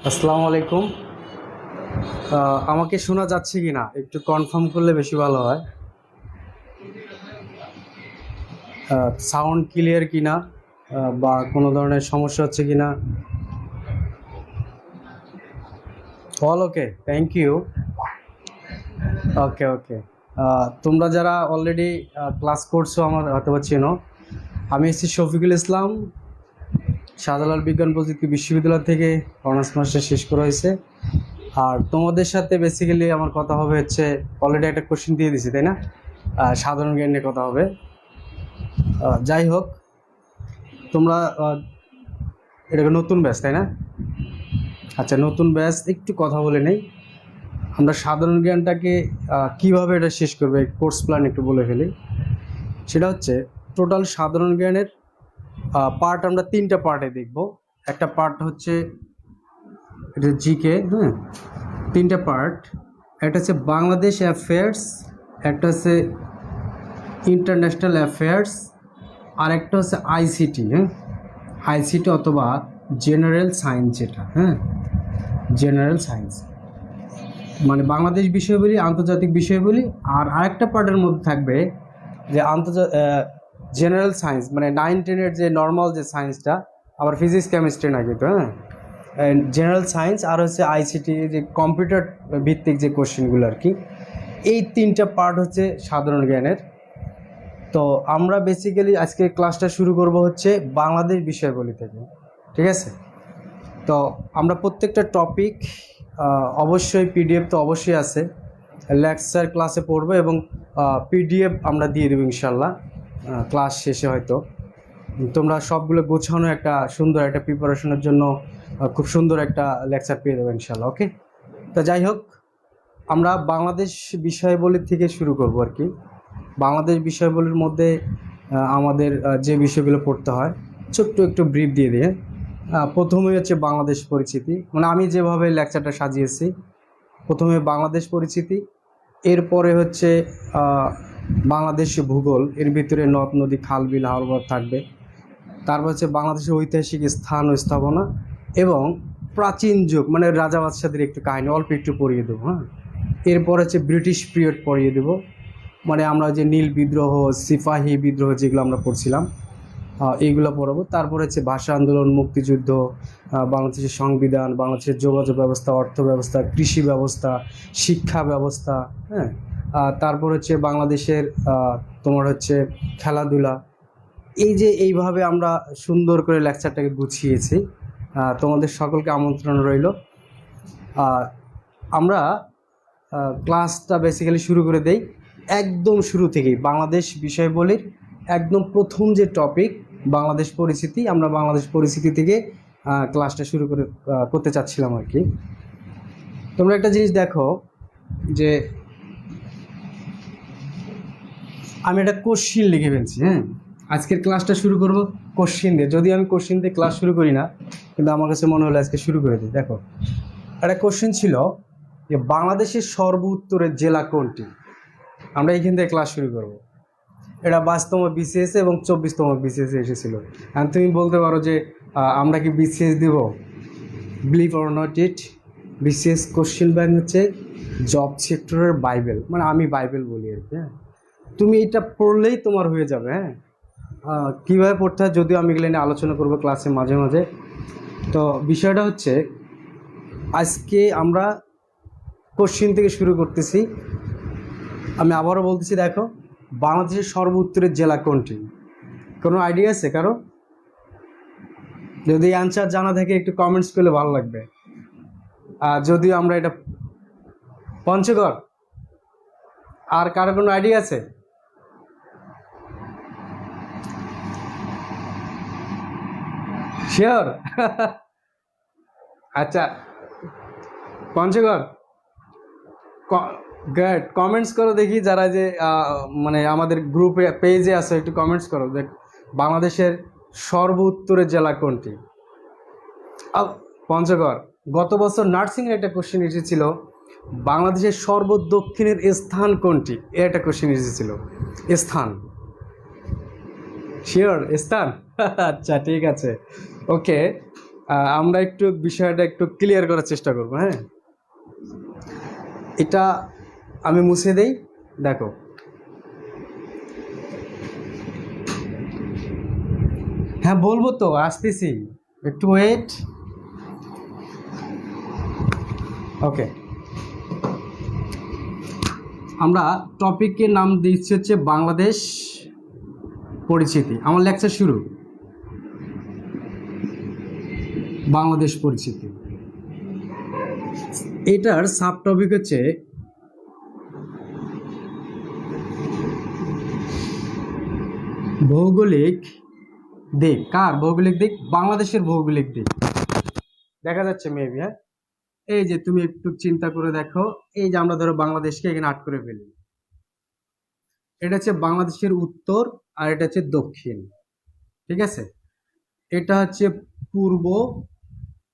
আসসালামু আলাইকুম। আমাকে শোনা যাচ্ছে কি না একটু কনফার্ম করলে বেশি ভালো হয়। সাউন্ড ক্লিয়ার কি না, বা কোনো ধরনের সমস্যা হচ্ছে কি না। All okay, thank you. Okay okay. তোমরা যারা অলরেডি ক্লাস করছো আমার হয়তো চেনো। আমি এসেছি শফিকুল ইসলাম, শাহজালাল বিজ্ঞান প্রযুক্তি বিশ্ববিদ্যালয় থেকে অনার্স মাস্টার শেষ করা হয়েছে। আর তোমাদের সাথে বেসিক্যালি আমার কথা হবে হচ্ছে, অলরেডি একটা কোশ্চেন দিয়ে দিছি তাই না, সাধারণ জ্ঞান নিয়ে কথা হবে। যাই হোক, তোমরা এটা নতুন ব্যাচ তাই না? আচ্ছা, নতুন ব্যাচ, একটু কথা বলে নেই। আমরা সাধারণ জ্ঞানটাকে কিভাবে এটা শেষ করবে, কোর্স প্ল্যান একটু বলে ফেলি। সেটা হচ্ছে টোটাল সাধারণ জ্ঞানের পার্ট আমরা তিনটা পার্টে দেখব। একটা পার্ট হচ্ছে এটা জিকে, হ্যাঁ, তিনটা পার্ট। একটা হচ্ছে বাংলাদেশ অ্যাফেয়ার্স, একটা হচ্ছে ইন্টারন্যাশনাল অ্যাফেয়ার্স, আর একটা হচ্ছে আইসিটি। হ্যাঁ, আইসিটি অথবা জেনারেল সায়েন্স, যেটা হ্যাঁ জেনারেল সায়েন্স মানে বাংলাদেশ বিষয়বলি, আন্তর্জাতিক বিষয়বলি। আর আরেকটা পার্টের মধ্যে থাকবে যে জেনারেল সায়েন্স, মানে 9-10-এর যে নর্মাল যে সায়েন্সটা, আবার ফিজিক্স কেমিস্ট্রি না কিন্তু, হ্যাঁ জেনারেল সায়েন্স। আর হচ্ছে আইসিটি, যে কম্পিউটার ভিত্তিক যে কোশ্চেনগুলো আর কি। এই তিনটা পার্ট হচ্ছে সাধারণ জ্ঞানের। তো আমরা বেসিক্যালি আজকে ক্লাসটা শুরু করব হচ্ছে বাংলাদেশ বিষয়বলি থেকে, ঠিক আছে? তো আমরা প্রত্যেকটা টপিক অবশ্যই পিডিএফ তো অবশ্যই আছে, লেকচার ক্লাসে পড়বো এবং পিডিএফ আমরা দিয়ে দেবো ইনশাল্লাহ ক্লাস শেষে। হয়তো তোমরা সবগুলো গোছানো একটা সুন্দর একটা প্রিপারেশনের জন্য খুব সুন্দর একটা লেকচার পেয়ে দেবো ইনশাল্লাহ। ওকে, তো যাই হোক, আমরা বাংলাদেশ বিষয়বলি থেকে শুরু করব আর কি। বাংলাদেশ বিষয়বলির মধ্যে আমাদের যে বিষয়গুলো পড়তে হয় ছোট্ট একটু ব্রিফ দিয়ে দিয়ে। প্রথমেই হচ্ছে বাংলাদেশ পরিচিতি, মানে আমি যেভাবে লেকচারটা সাজিয়েছি, প্রথমে বাংলাদেশ পরিচিতি, এরপরে হচ্ছে বাংলাদেশ ভূগোল, এর ভিতরে নদ নদী খাল বিল হাওর থাকবে। তারপর হচ্ছে বাংলাদেশের ঐতিহাসিক স্থান ও স্থাপনা এবং প্রাচীন যুগ, মানে রাজা বাদশাদের একটু কাহিনী অল্প একটু পড়িয়ে দেবো। হ্যাঁ, এরপর হচ্ছে ব্রিটিশ পিরিয়ড পড়িয়ে দেবো, মানে আমরা যে নীল বিদ্রোহ, সিপাহী বিদ্রোহ যেগুলো আমরা পড়ছিলাম এইগুলো পড়াবো। তারপর হচ্ছে ভাষা আন্দোলন, মুক্তিযুদ্ধ, বাংলাদেশের সংবিধান, বাংলাদেশের যোগাযোগ ব্যবস্থা, অর্থ ব্যবস্থা, কৃষি ব্যবস্থা, শিক্ষা ব্যবস্থা, হ্যাঁ। তারপর হচ্ছে বাংলাদেশের তোমার হচ্ছে খেলাধুলা। এই যে এইভাবে আমরা সুন্দর করে লেকচারটাকে গুছিয়েছি। তোমাদের সকলকে আমন্ত্রণ রইল। আমরা ক্লাসটা বেসিক্যালি শুরু করে দেই একদম শুরু থেকেই। বাংলাদেশ বিষয়বলির একদম প্রথম যে টপিক বাংলাদেশ পরিচিতি, আমরা বাংলাদেশ পরিচিতি থেকে ক্লাসটা শুরু করতে চাচ্ছিলাম আর কি। তোমরা একটা জিনিস দেখো যে আমি একটা কোশ্চিন লিখে ফেলছি। হ্যাঁ, আজকের ক্লাসটা শুরু করব কোশ্চিন দিয়ে। যদি আমি কোশ্চিন দিয়ে ক্লাস শুরু করি না, কিন্তু আমার কাছে মনে হলো আজকে শুরু করে দিই। দেখো, একটা কোশ্চিন ছিল যে বাংলাদেশের সর্ব উত্তরের জেলা কোনটি। আমরা এইখান থেকে ক্লাস শুরু করব। এটা 22তম বিসিএস এবং 24তম বিসিএস এসেছিল। আর তুমি বলতে পারো যে আমরা কি বিসিএস দিব? Believe or not it, BCS question bank হচ্ছে জব সেক্টরের বাইবেল, মানে আমি বাইবেল বলি আর কি। হ্যাঁ, তুমি এটা পড়লেই তোমার হয়ে যাবে। হ্যাঁ, কীভাবে পড়তে হয় যদিও আমি এগুলো নিয়ে আলোচনা করবো ক্লাসে মাঝে মাঝে। তো বিষয়টা হচ্ছে আজকে আমরা কোশ্চিন থেকে শুরু করতেছি। আমি আবারও বলতেছি, দেখো, বাংলাদেশের সর্ব উত্তরের জেলা কোনটি? কোনো আইডিয়া আছে কারো? যদি অ্যান্সার জানা থাকে একটু কমেন্টস করলে ভালো লাগবে। যদিও আমরা এটা পঞ্চগড়। আর কারো কোনো আইডিয়া আছে? শিওর? আচ্ছা, পঞ্চগড়। গ্রেট, কমেন্টস করো দেখি। যারা যে মানে আমাদের গ্রুপে পেজে আছে একটু কমেন্টস করো দেখ বাংলাদেশের সর্ব উত্তরের জেলা কোনটি। পঞ্চগড়। গত বছর নার্সিংয়ের একটা কোশ্চেন এসেছিল, বাংলাদেশের সর্ব দক্ষিণের স্থান কোনটি, এর একটা কোশ্চেন এসেছিল। স্থান, শিওর? স্থান? আচ্ছা, ঠিক আছে, ওকে। আমরা একটু বিষয়টা একটু ক্লিয়ার করার চেষ্টা করবো। হ্যাঁ, এটা আমি মুছে দেই, দেখো। হ্যাঁ বলবো তো, আসতেছি, একটু ওয়েট। ওকে, আমরা টপিকের নাম দিচ্ছি হচ্ছে বাংলাদেশ পরিচিতি। আমার লেকচার শুরু, বাংলাদেশ পরিচিতি। এটার সাব টপিক হচ্ছে ভৌগোলিক দিক। কার ভৌগোলিক দিক? বাংলাদেশের ভৌগোলিক দিক। দেখা যাচ্ছে মেবি, হ্যাঁ, এই যে তুমি একটু চিন্তা করে দেখো, এই যে আমরা ধরো বাংলাদেশকে এখানে আট করে ফেলি, এটা হচ্ছে বাংলাদেশের উত্তর আর এটা হচ্ছে দক্ষিণ, ঠিক আছে? এটা হচ্ছে পূর্ব,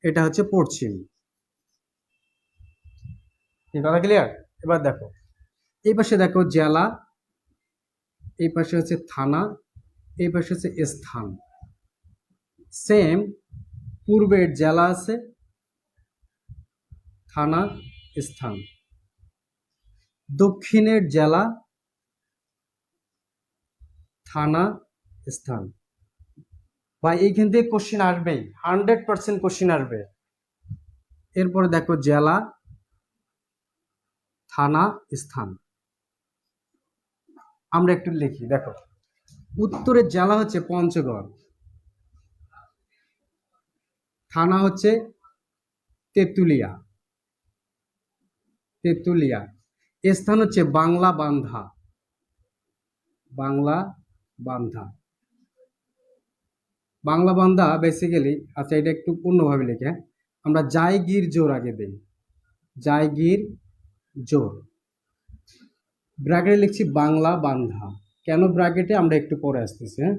এটা হচ্ছে পশ্চিম। কি কথা ক্লিয়ার? এবার দেখো, এই পাশে দেখো জেলা, এই পাশে হচ্ছে থানা, এই পাশে হচ্ছে স্থান। সেম, পূর্বের জেলা আছে, থানা, স্থান। দক্ষিণের জেলা, থানা, স্থান। ভাই এইখান থেকে কোশ্চিন আসবেই, 100% কোশ্চিন আসবে। এরপরে দেখো জেলা, থানা, স্থান। আমরা একটু লিখি, দেখো। উত্তরের জেলা হচ্ছে পঞ্চগড়, থানা হচ্ছে তেঁতুলিয়া, তেঁতুলিয়া। স্থান হচ্ছে বাংলা বান্ধা, বাংলা বান্ধা। বাংলা বান্ধা বেসিক্যালি, আচ্ছা এটা একটু অন্যভাবে লিখে, আমরা জায়গির জোর আগে দেই, জায়গির জোর। ব্র্যাকেটে লিখছি বাংলা বান্ধা। কেন ব্র্যাকেটে আমরা একটু পরে আসতেছি, হ্যাঁ।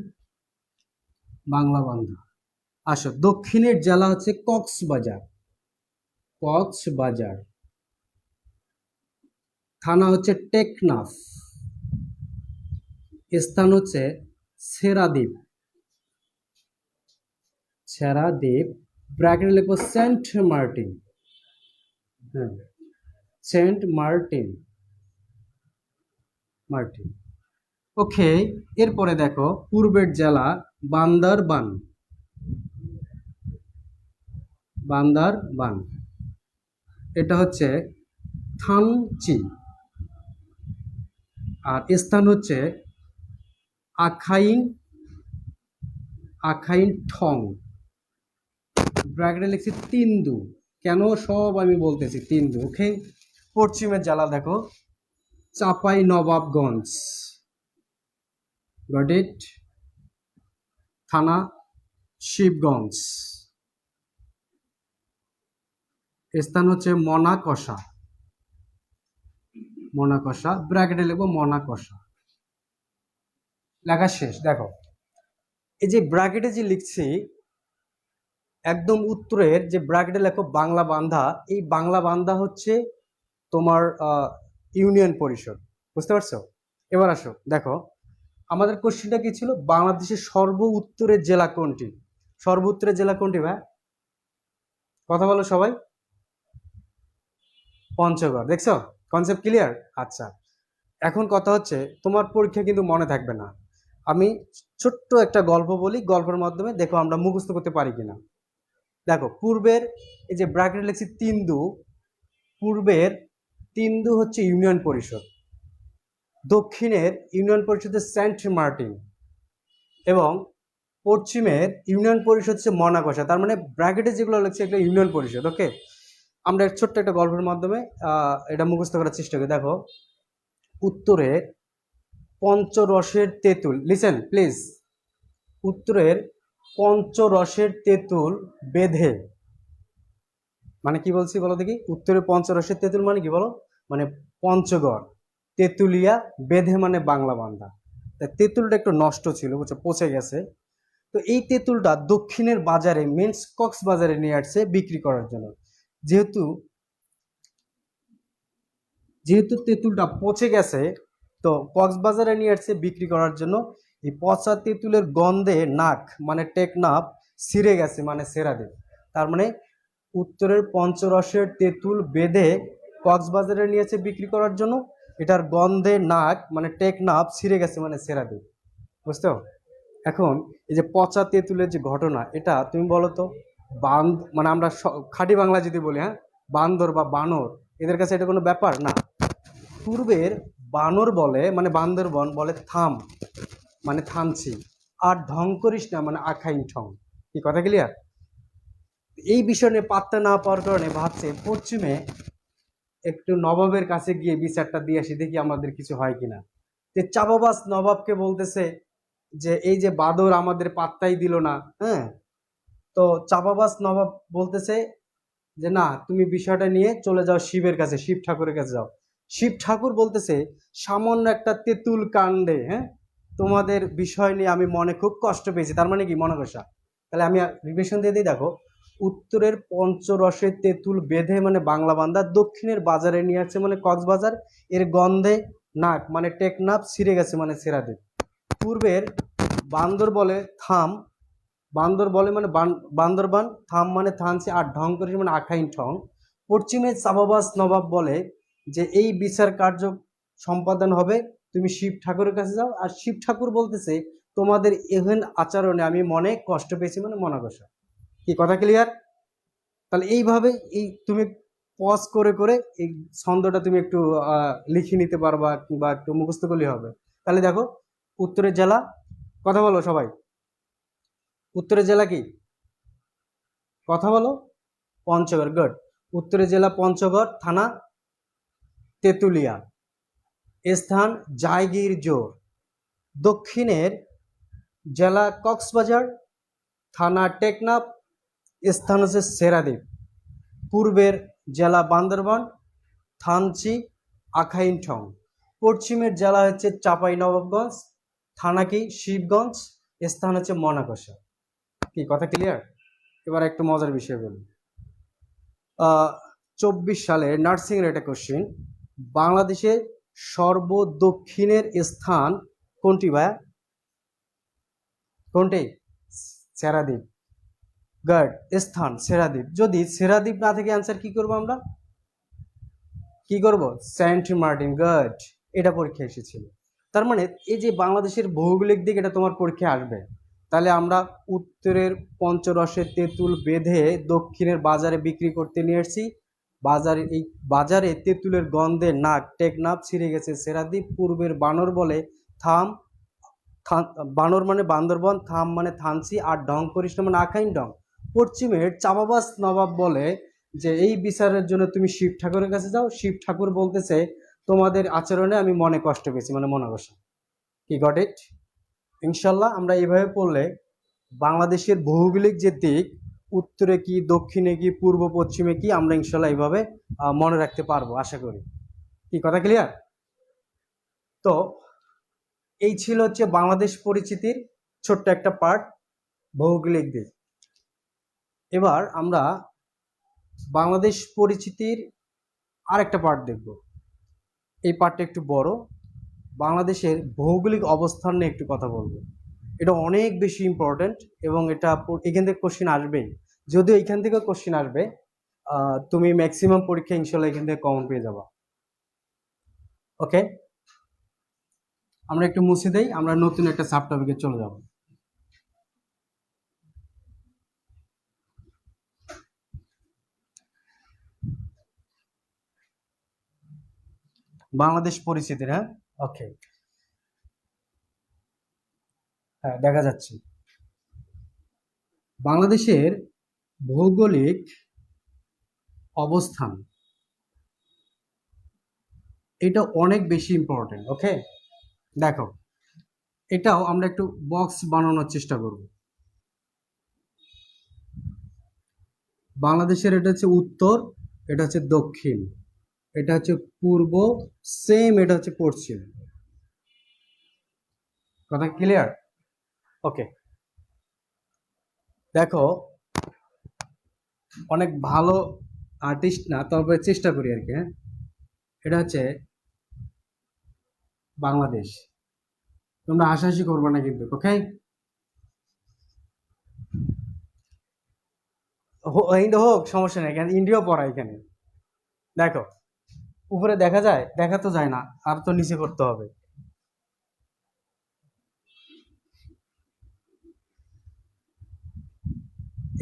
বাংলা বান্ধা। আসো, দক্ষিণের জেলা হচ্ছে কক্সবাজার, কক্সবাজার। থানা হচ্ছে টেকনাফ, স্থান হচ্ছে সেরাদ্বীপ, সেরাদ্বীপ। ব্র্যাকেটে লিখবো সেন্ট মার্টিন, হ্যাঁ, সেন্ট মার্টিন, মার্টিন। ওকে, এরপরে দেখো পূর্বের জেলা বান্দরবান, বান্দরবান। এটা হচ্ছে থানচি, আর স্থান হচ্ছে আখাইন, আখাইন ঠং। ব্র্যাকেটে লিখছি তিন্দু। কেন সব আমি বলতেছি তিন্দু, ওকে। পশ্চিমের জেলা দেখো চাপাই নবাবগঞ্জ, গট ইট। থানা শিবগঞ্জ, স্থান হচ্ছে মনাকষা, মনাকষা। ব্র্যাকেটে লিখবো মনাকষা। লেখা শেষ। দেখো, এই যে ব্র্যাকেটে যে লিখছি, একদম উত্তরের যে ব্র্যাকেটে লেখো বাংলা বান্ধা, এই বাংলা বান্ধা হচ্ছে তোমার ইউনিয়ন পরিষদ, বুঝতে পারছো? এবার আসো, দেখো আমাদের কোশ্চেনটা কি ছিল, বাংলাদেশের সর্ব উত্তরের জেলা কোনটি? সর্ব উত্তরের জেলা কোনটি ভাই? কথা বলো সবাই। পঞ্চগড়। দেখছো কনসেপ্ট ক্লিয়ার? আচ্ছা, এখন কথা হচ্ছে তোমার পরীক্ষা কিন্তু মনে থাকবে না। আমি ছোট্ট একটা গল্প বলি, গল্পের মাধ্যমে দেখো আমরা মুখস্থ করতে পারি কিনা। দেখো, পূর্বের এই যে ব্র্যাকেট লিখছি তিন্দু, পূর্বের তিন্দু হচ্ছে ইউনিয়ন পরিষদ, দক্ষিণের ইউনিয়ন পরিষদ হচ্ছে সেন্ট মার্টিন, এবং পশ্চিমের ইউনিয়ন পরিষদ হচ্ছে মনাকষা। তার মানে ব্র্যাকেটে যেগুলো লিখছে এগুলো ইউনিয়ন পরিষদ, ওকে। আমরা ছোট্ট একটা গল্পের মাধ্যমে এটা মুখস্থ করার চেষ্টা করি। দেখো, উত্তরের পঞ্চরসের তেঁতুল, লিসেন প্লিজ। উত্তরের পঞ্চরসের তেঁতুল বেঁধে, মানে কি বলছি বলো দেখি? উত্তরের পঞ্চরসের তেঁতুল মানে কি বলো? মানে পঞ্চগড়, তেঁতুলিয়া, বেঁধে মানে বাংলা বান্ধা। তা তেঁতুলটা একটু নষ্ট ছিল, বুঝছো, পচে গেছে। তো এই তেঁতুলটা দক্ষিণের বাজারে, মিন্স কক্সবাজারে নিয়ে আসছে বিক্রি করার জন্য। যেহেতু যেহেতু তেঁতুলটা পচে গেছে, তো কক্সবাজারে নিয়ে আসছে বিক্রি করার জন্য। এই পচা তেঁতুলের গন্ধে নাক মানে টেকনাফ ছিঁড়ে গেছে, মানে সেরাদ্বীপ। তার মানে উত্তরের পঞ্চরসের তেঁতুল বেঁধে কক্সবাজারে নিয়েছে বিক্রি করার জন্য, এটার গন্ধে নাক মানে টেকনাফ ছিঁড়ে গেছে মানে ছেঁড়া দ্বীপ। বুঝতে? এখন এই যে পচা তেঁতুলের যে ঘটনা, এটা তুমি বলো তো, মানে আমরা খাঁটি বাংলা যদি বলি, হ্যাঁ, বান্দর বা বানর, এদের কাছে এটা কোনো ব্যাপার না। পূর্বের বানর বলে মানে বান্দরবন বলে থাম মানে থামছি, আর ঢং করিস না মানে আখাইন ঠং। কি কথা ক্লিয়ার? এই বিষয় নিয়ে পাত্তা না পাওয়ার কারণে ভাবছে পশ্চিমে একটু নবাবের কাছে গিয়ে বিচারটা দিয়ে আসি, দেখি আমাদের কিছু হয় কিনা। যে চাবাবাস নবাবকে বলতেছে যে এই যে বাদর আমাদের পাত্তাই দিল না, হ্যাঁ, তো চাবাবাস নবাব বলতেছে যে না, তুমি বিষয়টা নিয়ে চলে যাও শিবের কাছে, শিব ঠাকুরের কাছে যাও। শিব ঠাকুর বলতেছে সামান্য একটা তেঁতুল কাণ্ডে, হ্যাঁ, তোমাদের বিষয় নিয়ে আমি মনে খুব কষ্ট পেয়েছি। তার মানে কি মনে কষা? তাহলে আমি রিভিশন দিয়ে দিই, দেখো, উত্তরের পঞ্চরসের তেঁতুল বেঁধে মানে বাংলা বান্দা, দক্ষিণের বাজারে নিয়ে আসছে মানে কক্সবাজার, এর গন্ধে নাক মানে টেকনাফ ছিঁড়ে গেছে মানে ছেঁড়া দ্বীপ। পূর্বের বান্দর বলে থাম, বান্দর বলে মানে বান্দরবান, থাম মানে থানসি, আর ঢং করিস মানে আখাইন ঠং। পশ্চিমে চাবাবাস নবাব বলে যে এই বিচার কার্য সম্পাদন হবে, তুমি শিব ঠাকুরের কাছে যাও। আর শিব ঠাকুর বলতেছে তোমাদের এহেন আচরণে আমি মনে কষ্ট পেয়েছি মানে মনে কষা। কি কথা ক্লিয়ার? তাহলে এইভাবে এই তুমি পজ করে করে এই ছন্দটা তুমি একটু লিখে নিতে পারবা কিংবা একটু মুখস্থ করলে হবে। তাহলে দেখো, উত্তরের জেলা, কথা বলো সবাই, উত্তরের জেলা কি? কথা বলো। পঞ্চগড়, গুড। উত্তরের জেলা পঞ্চগড়, থানা তেঁতুলিয়া, স্থান জায়গির জোর। দক্ষিণের জেলা কক্সবাজার, থানা টেকনাফ, স্থান হচ্ছে সেরাদ্বীপ। পূর্বের জেলা বান্দরবান, থানচি, আখাইনঠং। পশ্চিমের জেলা হচ্ছে চাঁপাইনবাবগঞ্জ, থানা কি শিবগঞ্জ, স্থান হচ্ছে মনাকষা। কি কথা ক্লিয়ার? এবার একটু মজার বিষয় বলি। 24 সালে নার্সিং এর একটা কোশ্চেন, বাংলাদেশের সর্বদক্ষিণের স্থান কোনটি ভাইয়া? কোনটি? সেরাদ্বীপ, গুড। স্থান সেরাদ্বীপ। যদি সেরাদ্বীপ না থেকে অ্যান্সার কি করবো আমরা? কি করব? সেন্ট মার্টিন, গুড। এটা পরীক্ষা এসেছিল। তার মানে এই যে বাংলাদেশের ভৌগোলিক দিক, এটা তোমার পরীক্ষায় আসবে। তাহলে আমরা উত্তরের পঞ্চরসের তেঁতুল বেঁধে দক্ষিণের বাজারে বিক্রি করতে নিয়ে এসেছি। বাজারে এই বাজারে তেঁতুলের গন্ধে নাক টেকনাফ ছিঁড়ে গেছে সেরাদ্বীপ। পূর্বের বানর বলে থাম, বানর মানে বান্দরবন, থাম মানে থানসি, আর ঢং করিস না মানে আখাইন ঢং। পশ্চিমের চাবাবাস নবাব বলে যে এই বিচারের জন্য তুমি শিব ঠাকুরের কাছে যাও। শিব ঠাকুর বলতেছে তোমাদের আচরণে আমি মনে কষ্ট পেয়েছি মানে মনে কষ্ট। কি গট ইট? ইনশাল্লাহ আমরা এইভাবে পড়লে বাংলাদেশের ভৌগোলিক যে দিক, উত্তরে কি, দক্ষিণে কি, পূর্ব পশ্চিমে কি, আমরা ইনশাল্লাহ এইভাবে মনে রাখতে পারবো আশা করি। কি কথা ক্লিয়ার? তো এই ছিল হচ্ছে বাংলাদেশ পরিচিতির ছোট্ট একটা পার্ট, ভৌগোলিক দিক। এবার আমরা বাংলাদেশ পরিচিতির আরেকটা পার্ট দেখব। এই পার্টটা একটু বড়, বাংলাদেশের ভৌগোলিক অবস্থান নিয়ে একটু কথা বলবো। এটা অনেক বেশি ইম্পর্টেন্ট এবং এটা এখান থেকে কোশ্চেন আসবেই। যদিও এখান থেকে কোশ্চেন আসবে, তুমি ম্যাক্সিমাম পরীক্ষা ইনশাল্লাহ এখান থেকে কমন পেয়ে যাবা। ওকে, আমরা একটু মুছে দেই, আমরা নতুন একটা সাব টপিকে চলে যাব। বাংলাদেশ পরিচিতির, হ্যাঁ, ওকে, হ্যাঁ দেখা যাচ্ছে। বাংলাদেশের ভৌগোলিক অবস্থান, এটা অনেক বেশি ইম্পর্টেন্ট। ওকে, দেখো, এটাও আমরা একটু বক্স বানানোর চেষ্টা করব। বাংলাদেশের এটা হচ্ছে উত্তর, এটা হচ্ছে দক্ষিণ, এটা হচ্ছে পূর্ব, সেম এটা হচ্ছে পশ্চিম। কথা ক্লিয়ার? ওকে, দেখো, অনেক ভালো আর্টিস্ট না, তবে চেষ্টা করি আর কি, হ্যাঁ। এটা হচ্ছে বাংলাদেশ, তোমরা হাসাহাসি করবে না কিন্তু, ওকে? হিন্দি হোক, সমস্যা নেই, এখানে ইন্ডিয়াও পড়া এখানে। দেখো উপরে দেখা যায়, দেখা তো যায় না, আর তো নিচে করতে হবে।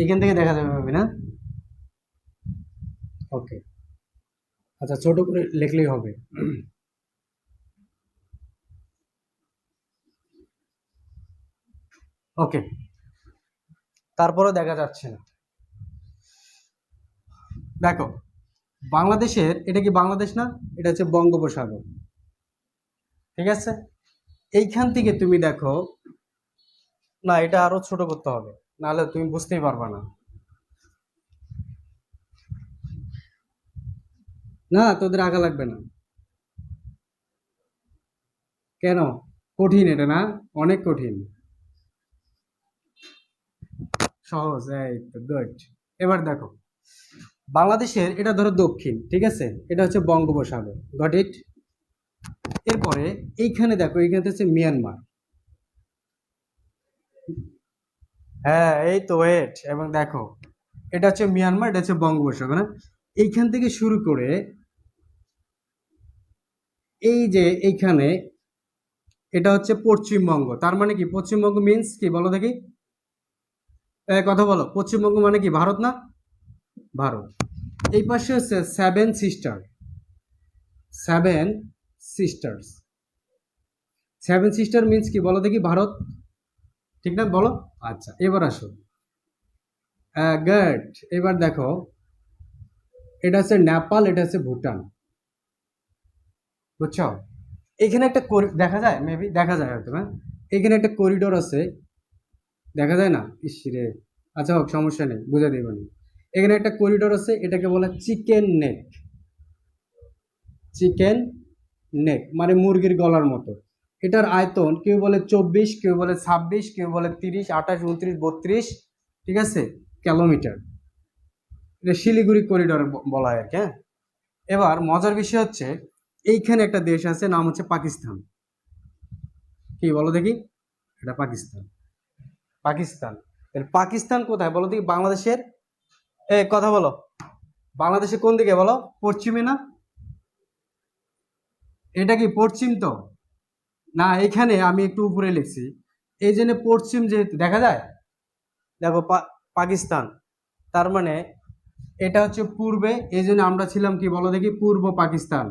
এখান থেকে দেখা যাবে ভাবি না? ওকে, আচ্ছা ছোট করে লিখলেই হবে। ওকে, তারপরে দেখা যাচ্ছে না। দেখো বাংলাদেশের, এটা কি বাংলাদেশ না, এটা হচ্ছে বঙ্গোপসাগর, ঠিক আছে? এইখান থেকে তুমি দেখো, না এটা আরো ছোট করতে হবে, নাহলে তুমি বুঝতেই পারবা না। না তোদের আঁকা লাগবে না। কেন? কঠিন এটা না? অনেক কঠিন। সহজ, এই তো গুড। এবার দেখো বাংলাদেশের, এটা ধরো দক্ষিণ, ঠিক আছে, এটা হচ্ছে বঙ্গোপসাগর, গট ইট। এরপরে এইখানে দেখো, এইখানে হচ্ছে মিয়ানমার। হ্যাঁ এই তো ওয়েট, এবং দেখো এটা হচ্ছে মিয়ানমার, এটা হচ্ছে বঙ্গোপসাগর, না? এইখান থেকে শুরু করে এই যে এইখানে, এটা হচ্ছে পশ্চিমবঙ্গ। তার মানে কি পশ্চিমবঙ্গ মিন্স কি বলো দেখি? কথা বলো, পশ্চিমবঙ্গ মানে কি ভারত না? ভারত। এই পাশে হচ্ছে seven sister, seven sisters. Seven sister means কি বলো দেখি? ভারত, ঠিক না? বলো। আচ্ছা এবার আসো, গুড। এবার দেখো এটা হচ্ছে নেপাল, এটা হচ্ছে ভুটান, বুঝছো? এখানে একটা দেখা যায়, মেবি দেখা যায় হয়তো, হ্যাঁ। এখানে একটা করিডোর আছে, দেখা যায় না? ইস রে, আচ্ছা হোক, সমস্যা নেই, বুঝে দেবেন। এখানে একটা করিডোর আছে, এটাকে বলে চিকেন নেক। চিকেন নেক মানে মুরগির গলার মতো। এটার আয়তন কেউ বলে 24, কেউ বলে 26, কেউ বলে 30, 28, 29, 32, ঠিক আছে, কিলোমিটার। এটা শিলিগুড়ি করিডোর বলা হয় আর কি, হ্যাঁ। এবার মজার বিষয় হচ্ছে, এইখানে একটা দেশ আছে, নাম হচ্ছে পাকিস্তান। কি বলো দেখি? এটা পাকিস্তান, পাকিস্তান। তাহলে পাকিস্তান কোথায় বলো দেখি? বাংলাদেশের, কথা বলো, বাংলাদেশে কোন দিকে বলো? পশ্চিমে না? এটা কি পশ্চিম তো? না, এখানে আমি একটু উপরে লিখছি, এই জন্য পশ্চিম যেহেতু দেখা যায়। দেখো পাকিস্তান, তার মানে এটা হচ্ছে পূর্বে, এই জন্য আমরা ছিলাম কি বলো দেখি? পূর্ব পাকিস্তান।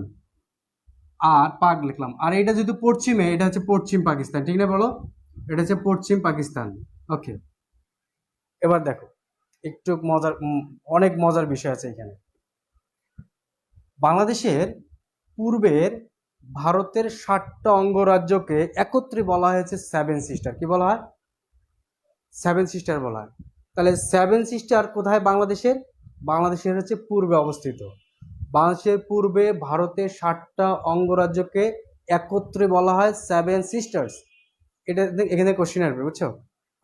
আর পাক লিখলাম, আর এটা যেহেতু পশ্চিমে, এটা হচ্ছে পশ্চিম পাকিস্তান, ঠিক না? বলো, এটা হচ্ছে পশ্চিম পাকিস্তান। ওকে, এবার দেখো একটু মজার, অনেক মজার বিষয় আছে এখানে। বাংলাদেশের পূর্বের ভারতের 7টা অঙ্গরাজ্যকে একত্রে বলা হয়েছে সেভেন সিস্টার। কি বলা হয়? সেভেন সিস্টার বলা হয়। তাহলে সেভেন সিস্টার কোথায় বাংলাদেশের? বাংলাদেশের হচ্ছে পূর্বে অবস্থিত। বাংলাদেশের পূর্বে ভারতের 7টা অঙ্গরাজ্যকে একত্রে বলা হয় সেভেন সিস্টার্স। এটা এখানে কোশ্চেন আসবে, বুঝছো?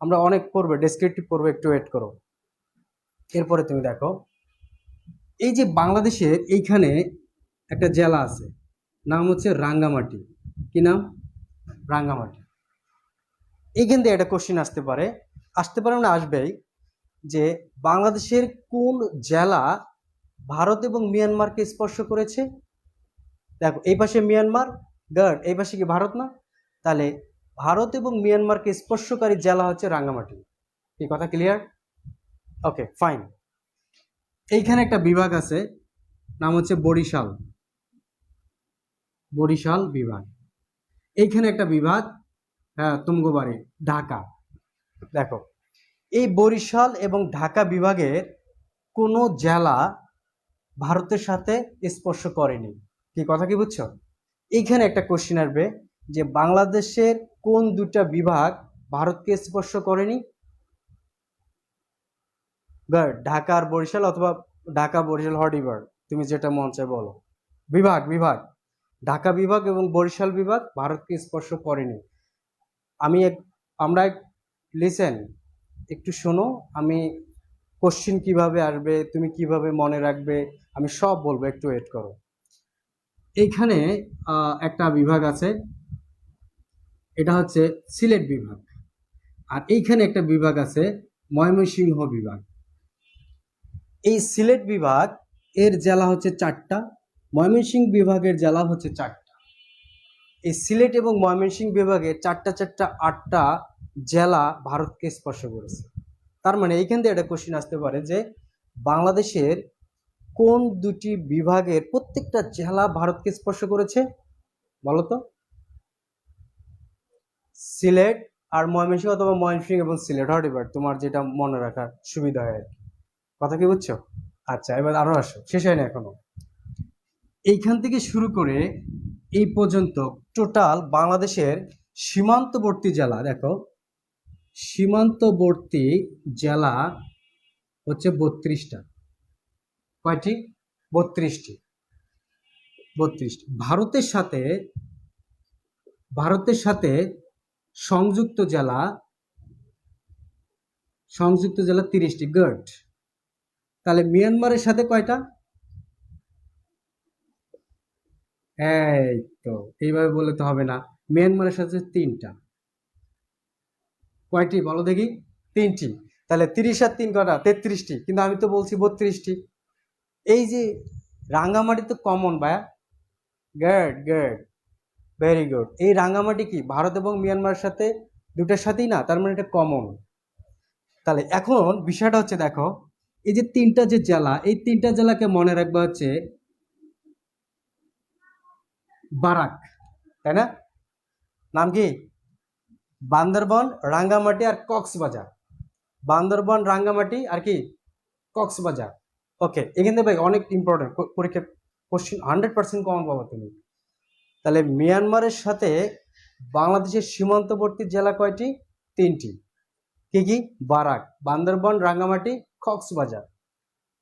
আমরা অনেক পড়বে, ডেসক্রিপটিভ পড়বে, একটু ওয়েট করো। এরপরে তুমি দেখো, এই যে বাংলাদেশের এইখানে একটা জেলা আছে, নাম হচ্ছে রাঙ্গামাটি। কি নাম? রাঙ্গামাটি। এইখান থেকে একটা কোশ্চেন আসতে পারে, আসতে পারে না, আসবেই, যে বাংলাদেশের কোন জেলা ভারত এবং মিয়ানমারকে স্পর্শ করেছে? দেখো এই পাশে মিয়ানমার, গার্ড, এই পাশে কি ভারত না? তাহলে ভারত এবং মিয়ানমারকে স্পর্শকারী জেলা হচ্ছে রাঙ্গামাটি। এই কথা ক্লিয়ার? Okay fine. এইখানে একটা বিভাগ আছে, নাম হচ্ছে বরিশাল, বরিশাল বিভাগ। এইখানে একটা বিভাগ, হ্যাঁ তুঙ্গবাড়ি, ঢাকা। দেখো এই বরিশাল এবং ঢাকা বিভাগের কোনো জেলা ভারতের সাথে স্পর্শ করেনি। কি কথা কি বুঝছো? এইখানে একটা কোশ্চেন আসবে, যে বাংলাদেশের কোন দুটা বিভাগ ভারতকে স্পর্শ করেনি? ঢাকা আর বরিশাল, অথবা ঢাকা বরিশাল হডিবার, তুমি যেটা মন চায় বলো। বিভাগ, বিভাগ, ঢাকা বিভাগ এবং বরিশাল বিভাগ ভারতকে স্পর্শ করেনি। আমি আমরা লিসেন, একটু শোনো, আমি কোশ্চিন কিভাবে আসবে, তুমি কিভাবে মনে রাখবে, আমি সব বলবো, একটু ওয়েট করো। এইখানে একটা বিভাগ আছে, এটা হচ্ছে সিলেট বিভাগ। আর এইখানে একটা বিভাগ আছে, ময়মনসিংহ বিভাগ। এই সিলেট বিভাগ এর জেলা হচ্ছে 4টা, ময়মনসিংহ বিভাগের জেলা হচ্ছে 4টা। এই সিলেট এবং ময়মনসিংহ বিভাগের 8টা জেলা ভারতকে স্পর্শ করেছে। তার মানে এইখান থেকে একটা কোশ্চিন আসতে পারে যে বাংলাদেশের কোন দুটি বিভাগের প্রত্যেকটা জেলা ভারতকে স্পর্শ করেছে বলতো? সিলেট আর ময়মনসিংহ, অথবা ময়মনসিংহ এবং সিলেট, হট তোমার যেটা মনে রাখার সুবিধা হয় আর কি। কথা কি বুঝছো? আচ্ছা, এবার আরো আসো, শেষ হয় না এখনো। এইখান থেকে শুরু করে এই পর্যন্ত টোটাল বাংলাদেশের সীমান্তবর্তী জেলা, দেখো সীমান্তবর্তী জেলা হচ্ছে 32টা। কয়টি? 32টি। 32টি। ভারতের সাথে সংযুক্ত জেলা 30টি। গুড। তাহলে মিয়ানমারের সাথে কয়টা? এই তো, এইভাবে বললে তো হবে না। মিয়ানমারের সাথে 3টা। কয়টি বলো দেখি? 3টি। তাহলে 30 আর 3 কটা? 33টি। কিন্তু আমি তো বলছি 32টি। এই যে রাঙ্গামাটি তো কমন ভাইয়া। Good good, very good. এই রাঙ্গামাটি কি ভারত এবং মিয়ানমারের সাথে দুটার সাথেই না? তার মানে এটা কমন। তাহলে এখন বিষয়টা হচ্ছে, দেখো এই যে 3টা যে জেলা, এই 3টা জেলাকে মনে রাখবা হচ্ছে বারাক, তাই না? নাম কি? বান্দরবন, রাঙ্গামাটি আর কক্সবাজার। বান্দরবন, রাঙ্গামাটি আর কি? কক্সবাজার। ওকে, এখান থেকে ভাই অনেক ইম্পর্টেন্ট পরীক্ষা কোশ্চিন 100% কমন পাবো তুমি। তাহলে মিয়ানমারের সাথে বাংলাদেশের সীমান্তবর্তী জেলা কয়টি? 3টি। কি কি? বারাক, বান্দরবন, রাঙ্গামাটি, কক্সবাজার।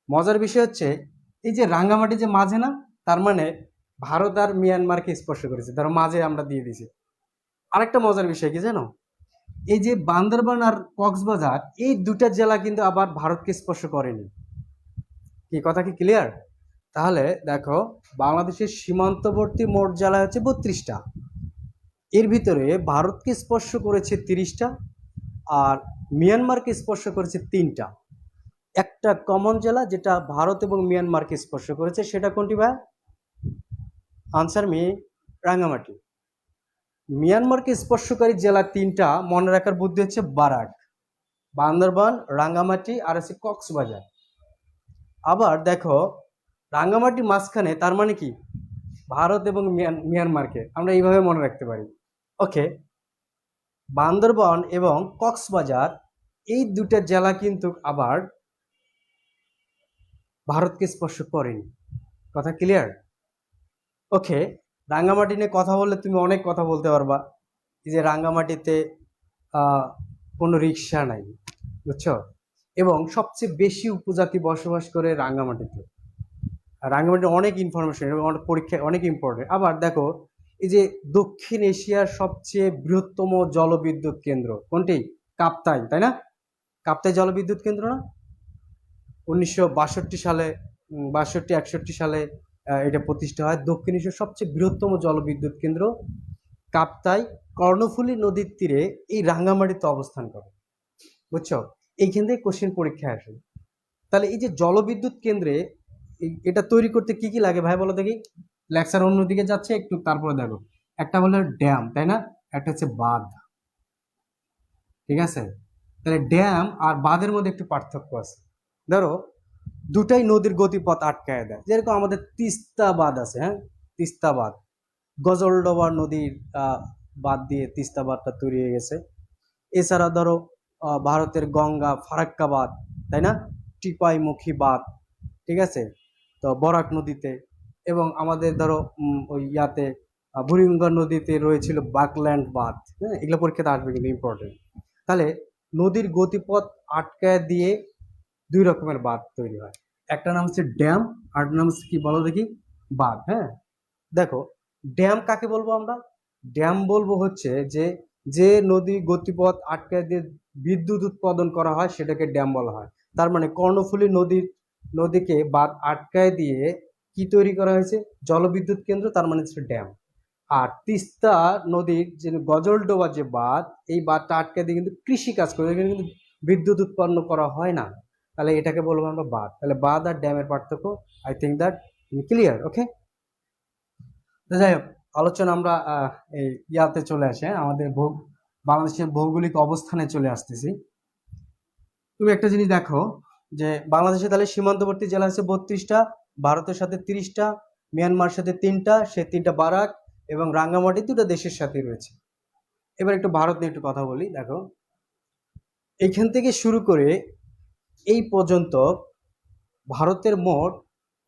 মজার বিষয় হচ্ছে এই যে রাঙ্গামাটি যে মাঝে না, তার মানে ভারত আর মিয়ানমারকে স্পর্শ করেছে, ধরো মাঝে আমরা দিয়ে দিছি। আরেকটা মজার বিষয় কি জানো? এই যে বান্দরবান আর কক্সবাজার, এই দুটা জেলা কিন্তু আবার ভারতকে স্পর্শ করেনি। কি কথা কি ক্লিয়ার? তাহলে দেখো, বাংলাদেশের সীমান্তবর্তী মোট জেলা হচ্ছে 32টা। এর ভিতরে ভারতকে স্পর্শ করেছে 30টা, আর মিয়ানমারকে স্পর্শ করেছে 3টা। একটা কমন জেলা যেটা ভারত এবং মিয়ানমারকে স্পর্শ করেছে, সেটা কোনটি ভাই? Answer me, Rangamati. মিয়ানমারকে স্পর্শকারী জেলা 3টা মনে রাখার বুদ্ধি হচ্ছে বারাক, বান্দরবান, রাঙ্গামাটি আর হচ্ছে কক্সবাজার। আবার দেখো রাঙ্গামাটি মাঝখানে, তার মানে কি ভারত এবং মিয়ানমারকে আমরা এইভাবে মনে রাখতে পারি। ওকে, বান্দরবান এবং কক্সবাজার এই দুটা জেলা কিন্তু আবার ভারতকে স্পর্শ করেনি। কথা ক্লিয়ার? ওকে, রাঙ্গামাটি নিয়ে কথা বললে তুমি অনেক কথা বলতে পারবা। এই যে রাঙ্গামাটিতে কোনো রিক্সা নাই, বুঝছো? এবং সবচেয়ে বেশি উপজাতি বসবাস করে রাঙ্গামাটিতে। রাঙ্গামাটির অনেক ইনফরমেশন এবং অনেক পরীক্ষায় অনেক ইম্পর্টেন্ট। আবার দেখো এই যে দক্ষিণ এশিয়ার সবচেয়ে বৃহত্তম জলবিদ্যুৎ কেন্দ্র কোনটি? কাপ্তাই, তাই না? কাপ্তাই জলবিদ্যুৎ কেন্দ্র না? 1962 সালে, 62-61 সালে এটা প্রতিষ্ঠা হয়। দক্ষিণ এশিয়ার সবচেয়ে বৃহত্তম জলবিদ্যুৎ কেন্দ্র কাপ্তাই কর্ণফুলী নদীর তীরে এই রাঙ্গামাটিতে অবস্থান করে, বুঝছো? এইখান থেকে কোশ্চেন পরীক্ষায় আসে। তাহলে এই যে জলবিদ্যুৎ কেন্দ্রে এটা তৈরি করতে কি কি লাগে ভাই বলো দেখি? লেকচার অন্যদিকে যাচ্ছে একটু, তারপরে দেখো। একটা হলো ড্যাম, তাই না? একটা হচ্ছে বাঁধ, ঠিক আছে? তাহলে ড্যাম আর বাঁধের মধ্যে একটু পার্থক্য আছে। ধরো দুটাই নদীর গতিপথ আটকায় দেয়, যেরকম আমাদের তিস্তা বাঁধ আছে, হ্যাঁ, তিস্তা বাঁধ, গজলডোবা নদীর বাঁধ দিয়ে তিস্তা বাঁধটা তৈরি হয়ে গেছে। এছাড়া ধরো ভারতের গঙ্গা ফারাক্কা বাঁধ, তাই না? টিপাইমুখী বাঁধ, ঠিক আছে, তো বরাক নদীতে। এবং আমাদের ধরো ওই ইয়াতে বুড়িগঙ্গা নদীতে রয়েছিল বাকল্যান্ড বাঁধ। হ্যাঁ, এগুলো পরীক্ষাতে আসবে কিন্তু ইম্পর্টেন্ট। তাহলে নদীর গতিপথ আটকায় দিয়ে 2 রকমের বাঁধ তৈরি হয়। একটা নাম হচ্ছে ড্যাম, আর নাম হচ্ছে কি বলো দেখি? বাঁধ। হ্যাঁ, দেখো ড্যাম কাকে বলবো আমরা? ড্যাম বলবো হচ্ছে যে যে নদী গতিপথ আটকায় দিয়ে বিদ্যুৎ উৎপাদন করা হয় সেটাকে ড্যাম বলা হয়। তার মানে কর্ণফুলী নদীকে বাঁধ আটকায় দিয়ে কি তৈরি করা হয়েছে? জলবিদ্যুৎ কেন্দ্র, তার মানে হচ্ছে ড্যাম। আর তিস্তা নদীর যে গজলডোবা যে বাঁধ, এই বাঁধটা আটকায় দিয়ে কিন্তু কৃষি কাজ করে, এখানে কিন্তু বিদ্যুৎ উৎপন্ন করা হয় না। তাহলে এটাকে বলবো আমরা বাঁধ। তাহলে বাঁধ আর ড্যামের পার্থক্য, আই থিঙ্ক দ্যাট ক্লিয়ার। ওকে, যাই হোক, আলোচনা আমরা এই ইয়াতে চলে আসে, আমাদের বাংলাদেশের ভৌগোলিক অবস্থানে চলে আসতেছি। তুমি একটা জিনিস দেখো যে বাংলাদেশে তাহলে সীমান্তবর্তী জেলা আছে 32টা, ভারতের সাথে 30টা, মিয়ানমার সাথে 3টা, সে 3টা বারাক, এবং রাঙ্গামাটি 2টা দেশের সাথে রয়েছে। এবার একটু ভারত নিয়ে একটু কথা বলি। দেখো, এইখান থেকে শুরু করে এই পর্যন্ত ভারতের মোট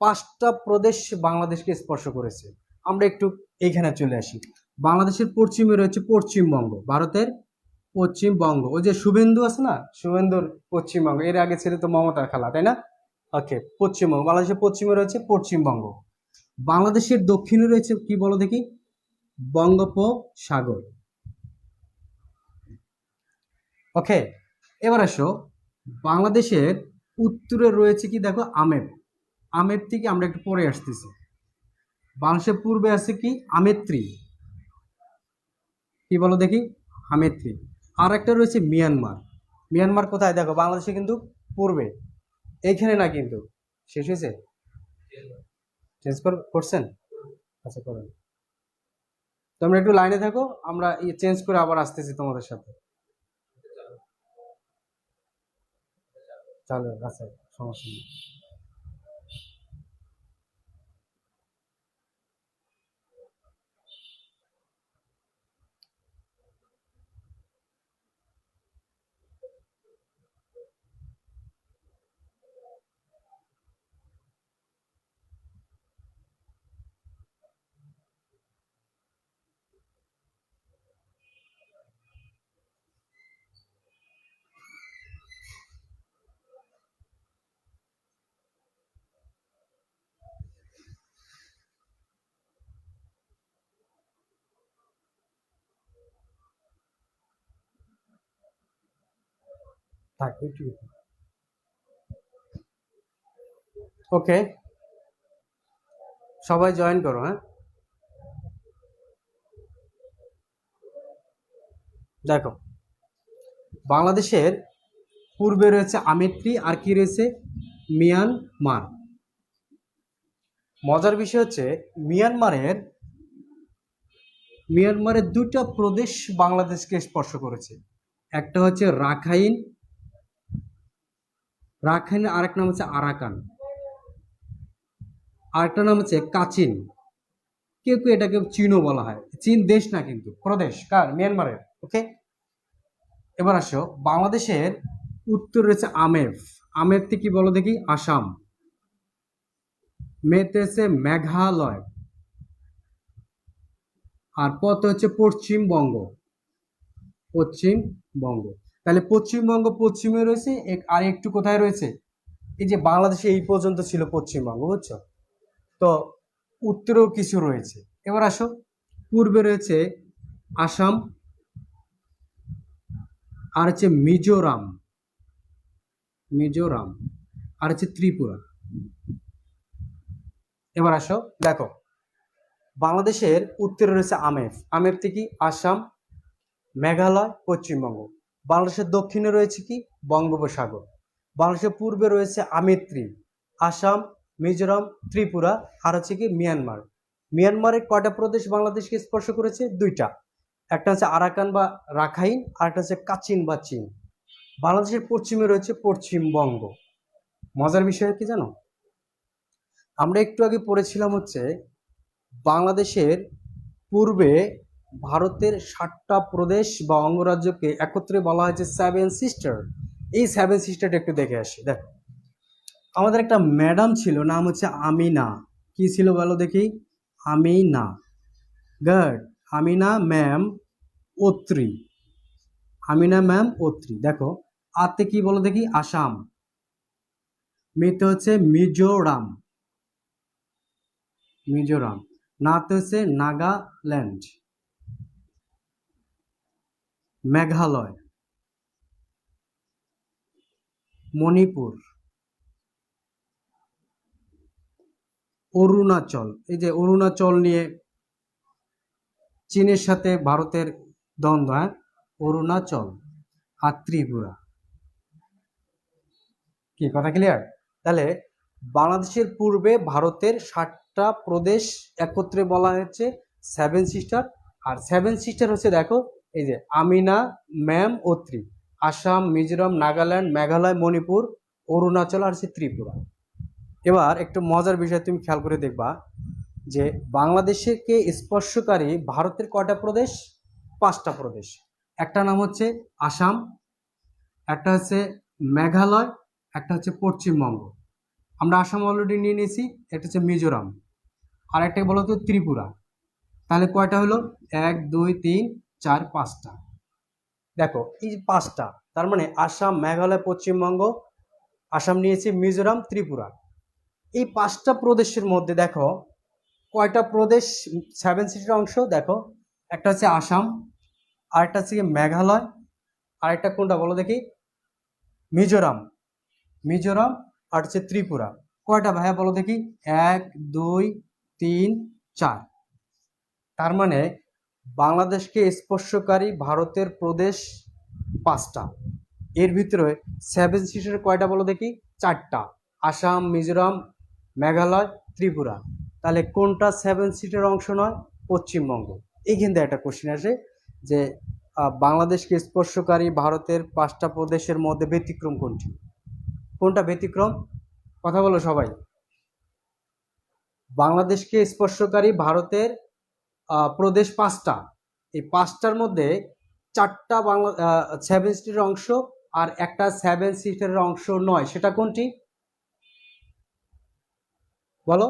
5টা প্রদেশ বাংলাদেশকে স্পর্শ করেছে। আমরা একটু এইখানে চলে আসি। বাংলাদেশের পশ্চিমে রয়েছে পশ্চিমবঙ্গ, ভারতের পশ্চিমবঙ্গ, ওই যে শুভেন্দু আছে না, শুভেন্দুর পশ্চিমবঙ্গ, এর আগে ছিল তো মমতার খালা, তাই না? ওকে, পশ্চিমবঙ্গ, বাংলাদেশের পশ্চিমে রয়েছে পশ্চিমবঙ্গ। বাংলাদেশের দক্ষিণে রয়েছে কি বলো দেখি, বঙ্গোপসাগর। ওকে, এবার আসো, বাংলাদেশের উত্তরে রয়েছে কি দেখো, আমের। আমের থেকে আমরা একটু পরে আসতেছি। বাংলাদেশের পূর্বে আছে কি, আমেত্রি। কি বলো দেখি, আমেত্রি। আর একটা রয়েছে মিয়ানমার। মিয়ানমার কোথায় দেখো, বাংলাদেশে কিন্তু পূর্বে, এইখানে না কিন্তু। শেষ হয়েছে, চেঞ্জ করছেন? আচ্ছা, করেন। তোমরা একটু লাইনে থাকো, আমরা চেঞ্জ করে আবার আসতেছি তোমাদের সাথে। চলো, আচ্ছা, সমস্যা নেই। থাক একটু। ওকে, সবাই জয়েন করো, হ্যাঁ। দেখো, বাংলাদেশের পূর্বে রয়েছে আমেত্রি, আর কি রয়েছে, মিয়ানমার। মজার বিষয় হচ্ছে মিয়ানমারের মিয়ানমারের 2টা প্রদেশ বাংলাদেশকে স্পর্শ করেছে। একটা হচ্ছে রাখাইন, রাখাইনের আরেক নাম হচ্ছে আরাকান, আরেকটা নাম হচ্ছে কাচিন। কেউ কেউ এটাকে চীনও বলা হয়। চীন দেশ না কিন্তু প্রদেশ, কার, মিয়ানমারের। ওকে, এবার আসো, বাংলাদেশের উত্তর রয়েছে আমের। আমের থেকে কি বলো দেখি, আসাম। মেতে হচ্ছে মেঘালয়, আর পথ হচ্ছে পশ্চিমবঙ্গ। পশ্চিমবঙ্গ, তাহলে পশ্চিমবঙ্গ পশ্চিমে রয়েছে, আর একটু কোথায় রয়েছে, এই যে বাংলাদেশে এই পর্যন্ত ছিল পশ্চিমবঙ্গ, বুঝছো তো, উত্তরেও কিছু রয়েছে। এবার আসো, পূর্বে রয়েছে আসাম, আর হচ্ছে মিজোরাম, মিজোরাম, আর হচ্ছে ত্রিপুরা। এবার আসো, দেখো, বাংলাদেশের উত্তরে রয়েছে আমের। আমের থেকে আসাম, মেঘালয়, পশ্চিমবঙ্গ। বাংলাদেশের দক্ষিণে রয়েছে কি, বঙ্গোপসাগর। বাংলাদেশের পূর্বে রয়েছে আমেত্রি, আসাম, মিজোরাম, ত্রিপুরা, আর হচ্ছে কি মিয়ানমার। মিয়ানমারের কয়টা প্রদেশ বাংলাদেশকে স্পর্শ করেছে, 2টা। একটা হচ্ছে আরাকান বা রাখাইন, আর একটা হচ্ছে কাচিন বা চীন। বাংলাদেশের পশ্চিমে রয়েছে পশ্চিমবঙ্গ। মজার বিষয় কি জানো, আমরা একটু আগে পড়েছিলাম হচ্ছে বাংলাদেশের পূর্বে ভারতের 7টা প্রদেশ বা অঙ্গরাজ্যকে একত্রে বলা হয়েছে 7 সিস্টার। এই 7 সিস্টারটা একটু দেখে আসি। দেখো, আমাদের একটা ম্যাডাম ছিল, নাম হচ্ছে আমিনা। কি ছিল বলো দেখি, Amina. Good, Amina ma'am Atri. Amina ma'am Atri. দেখো, আতে কি বলো দেখি, আসাম। মেতে হচ্ছে মিজোরাম, মিজোরাম। নাতে হচ্ছে নাগাল্যান্ড, মেঘালয়, মণিপুর, অরুণাচল। এই যে অরুণাচল নিয়ে চীনের সাথে ভারতের দ্বন্দ্ব, হ্যাঁ, অরুণাচল, আর ত্রিপুরা। কি কথা ক্লিয়ার? তাহলে বাংলাদেশের পূর্বে ভারতের 7টা প্রদেশ একত্রে বলা হচ্ছে সেভেন সিস্টার। আর সেভেন সিস্টার হচ্ছে দেখো এই যে আমিনা, ম্যাম ও ত্রি, আসাম, মিজোরাম, নাগাল্যান্ড, মেঘালয়, মণিপুর, অরুণাচল আর হচ্ছে ত্রিপুরা। এবার একটু মজার বিষয় তুমি খেয়াল করে দেখবা যে বাংলাদেশকে স্পর্শকারী ভারতের কয়টা প্রদেশ? 5টা প্রদেশ। একটা নাম হচ্ছে আসাম, একটা হচ্ছে মেঘালয়, একটা হচ্ছে পশ্চিমবঙ্গ। আমরা আসাম অলরেডি নিয়ে নিয়েছি, একটা হচ্ছে মিজোরাম, আর একটা বলো তো ত্রিপুরা। তাহলে কয়টা হলো? 1 2 3 4 5টা। দেখো এই যে 5টা, তার মানে আসাম, মেঘালয়, পশ্চিমবঙ্গ, আসাম নিয়েছি, মিজোরাম, ত্রিপুরা। এই 5টা প্রদেশের মধ্যে দেখো কয়টা প্রদেশ সেভেন সিস্টার অংশ? দেখো একটা হচ্ছে আসাম, আরেকটা হচ্ছে মেঘালয়, আরেকটা কোনটা বলো দেখি? মিজোরাম। মিজোরাম আর হচ্ছে ত্রিপুরা। কয়টা ভাইয়া বলো দেখি? 1 2 3 4। তার মানে বাংলাদেশকে স্পর্শকারী ভারতের প্রদেশ 5টা। এর ভিতরে সেভেন সিস্টার কয়টা বলো দেখি? 4টা, আসাম, মিজোরাম, মেঘালয়, ত্রিপুরা। তাহলে কোনটা সেভেন সিস্টার অংশ নয়? পশ্চিমবঙ্গ। এইখান থেকে একটা কোশ্চেন আসে যে বাংলাদেশকে স্পর্শকারী ভারতের 5টা প্রদেশের মধ্যে ব্যতিক্রম কোনটি? কোনটা ব্যতিক্রম? কথা বলো সবাই। বাংলাদেশকে স্পর্শকারী ভারতের প্রদেশ 5টা। এই 5টার মধ্যে 4টা বাংলা সেভেন সিস্টারের অংশ আর একটা সেভেন সিস্টারের অংশ নয়, সেটা কোনটি বলো?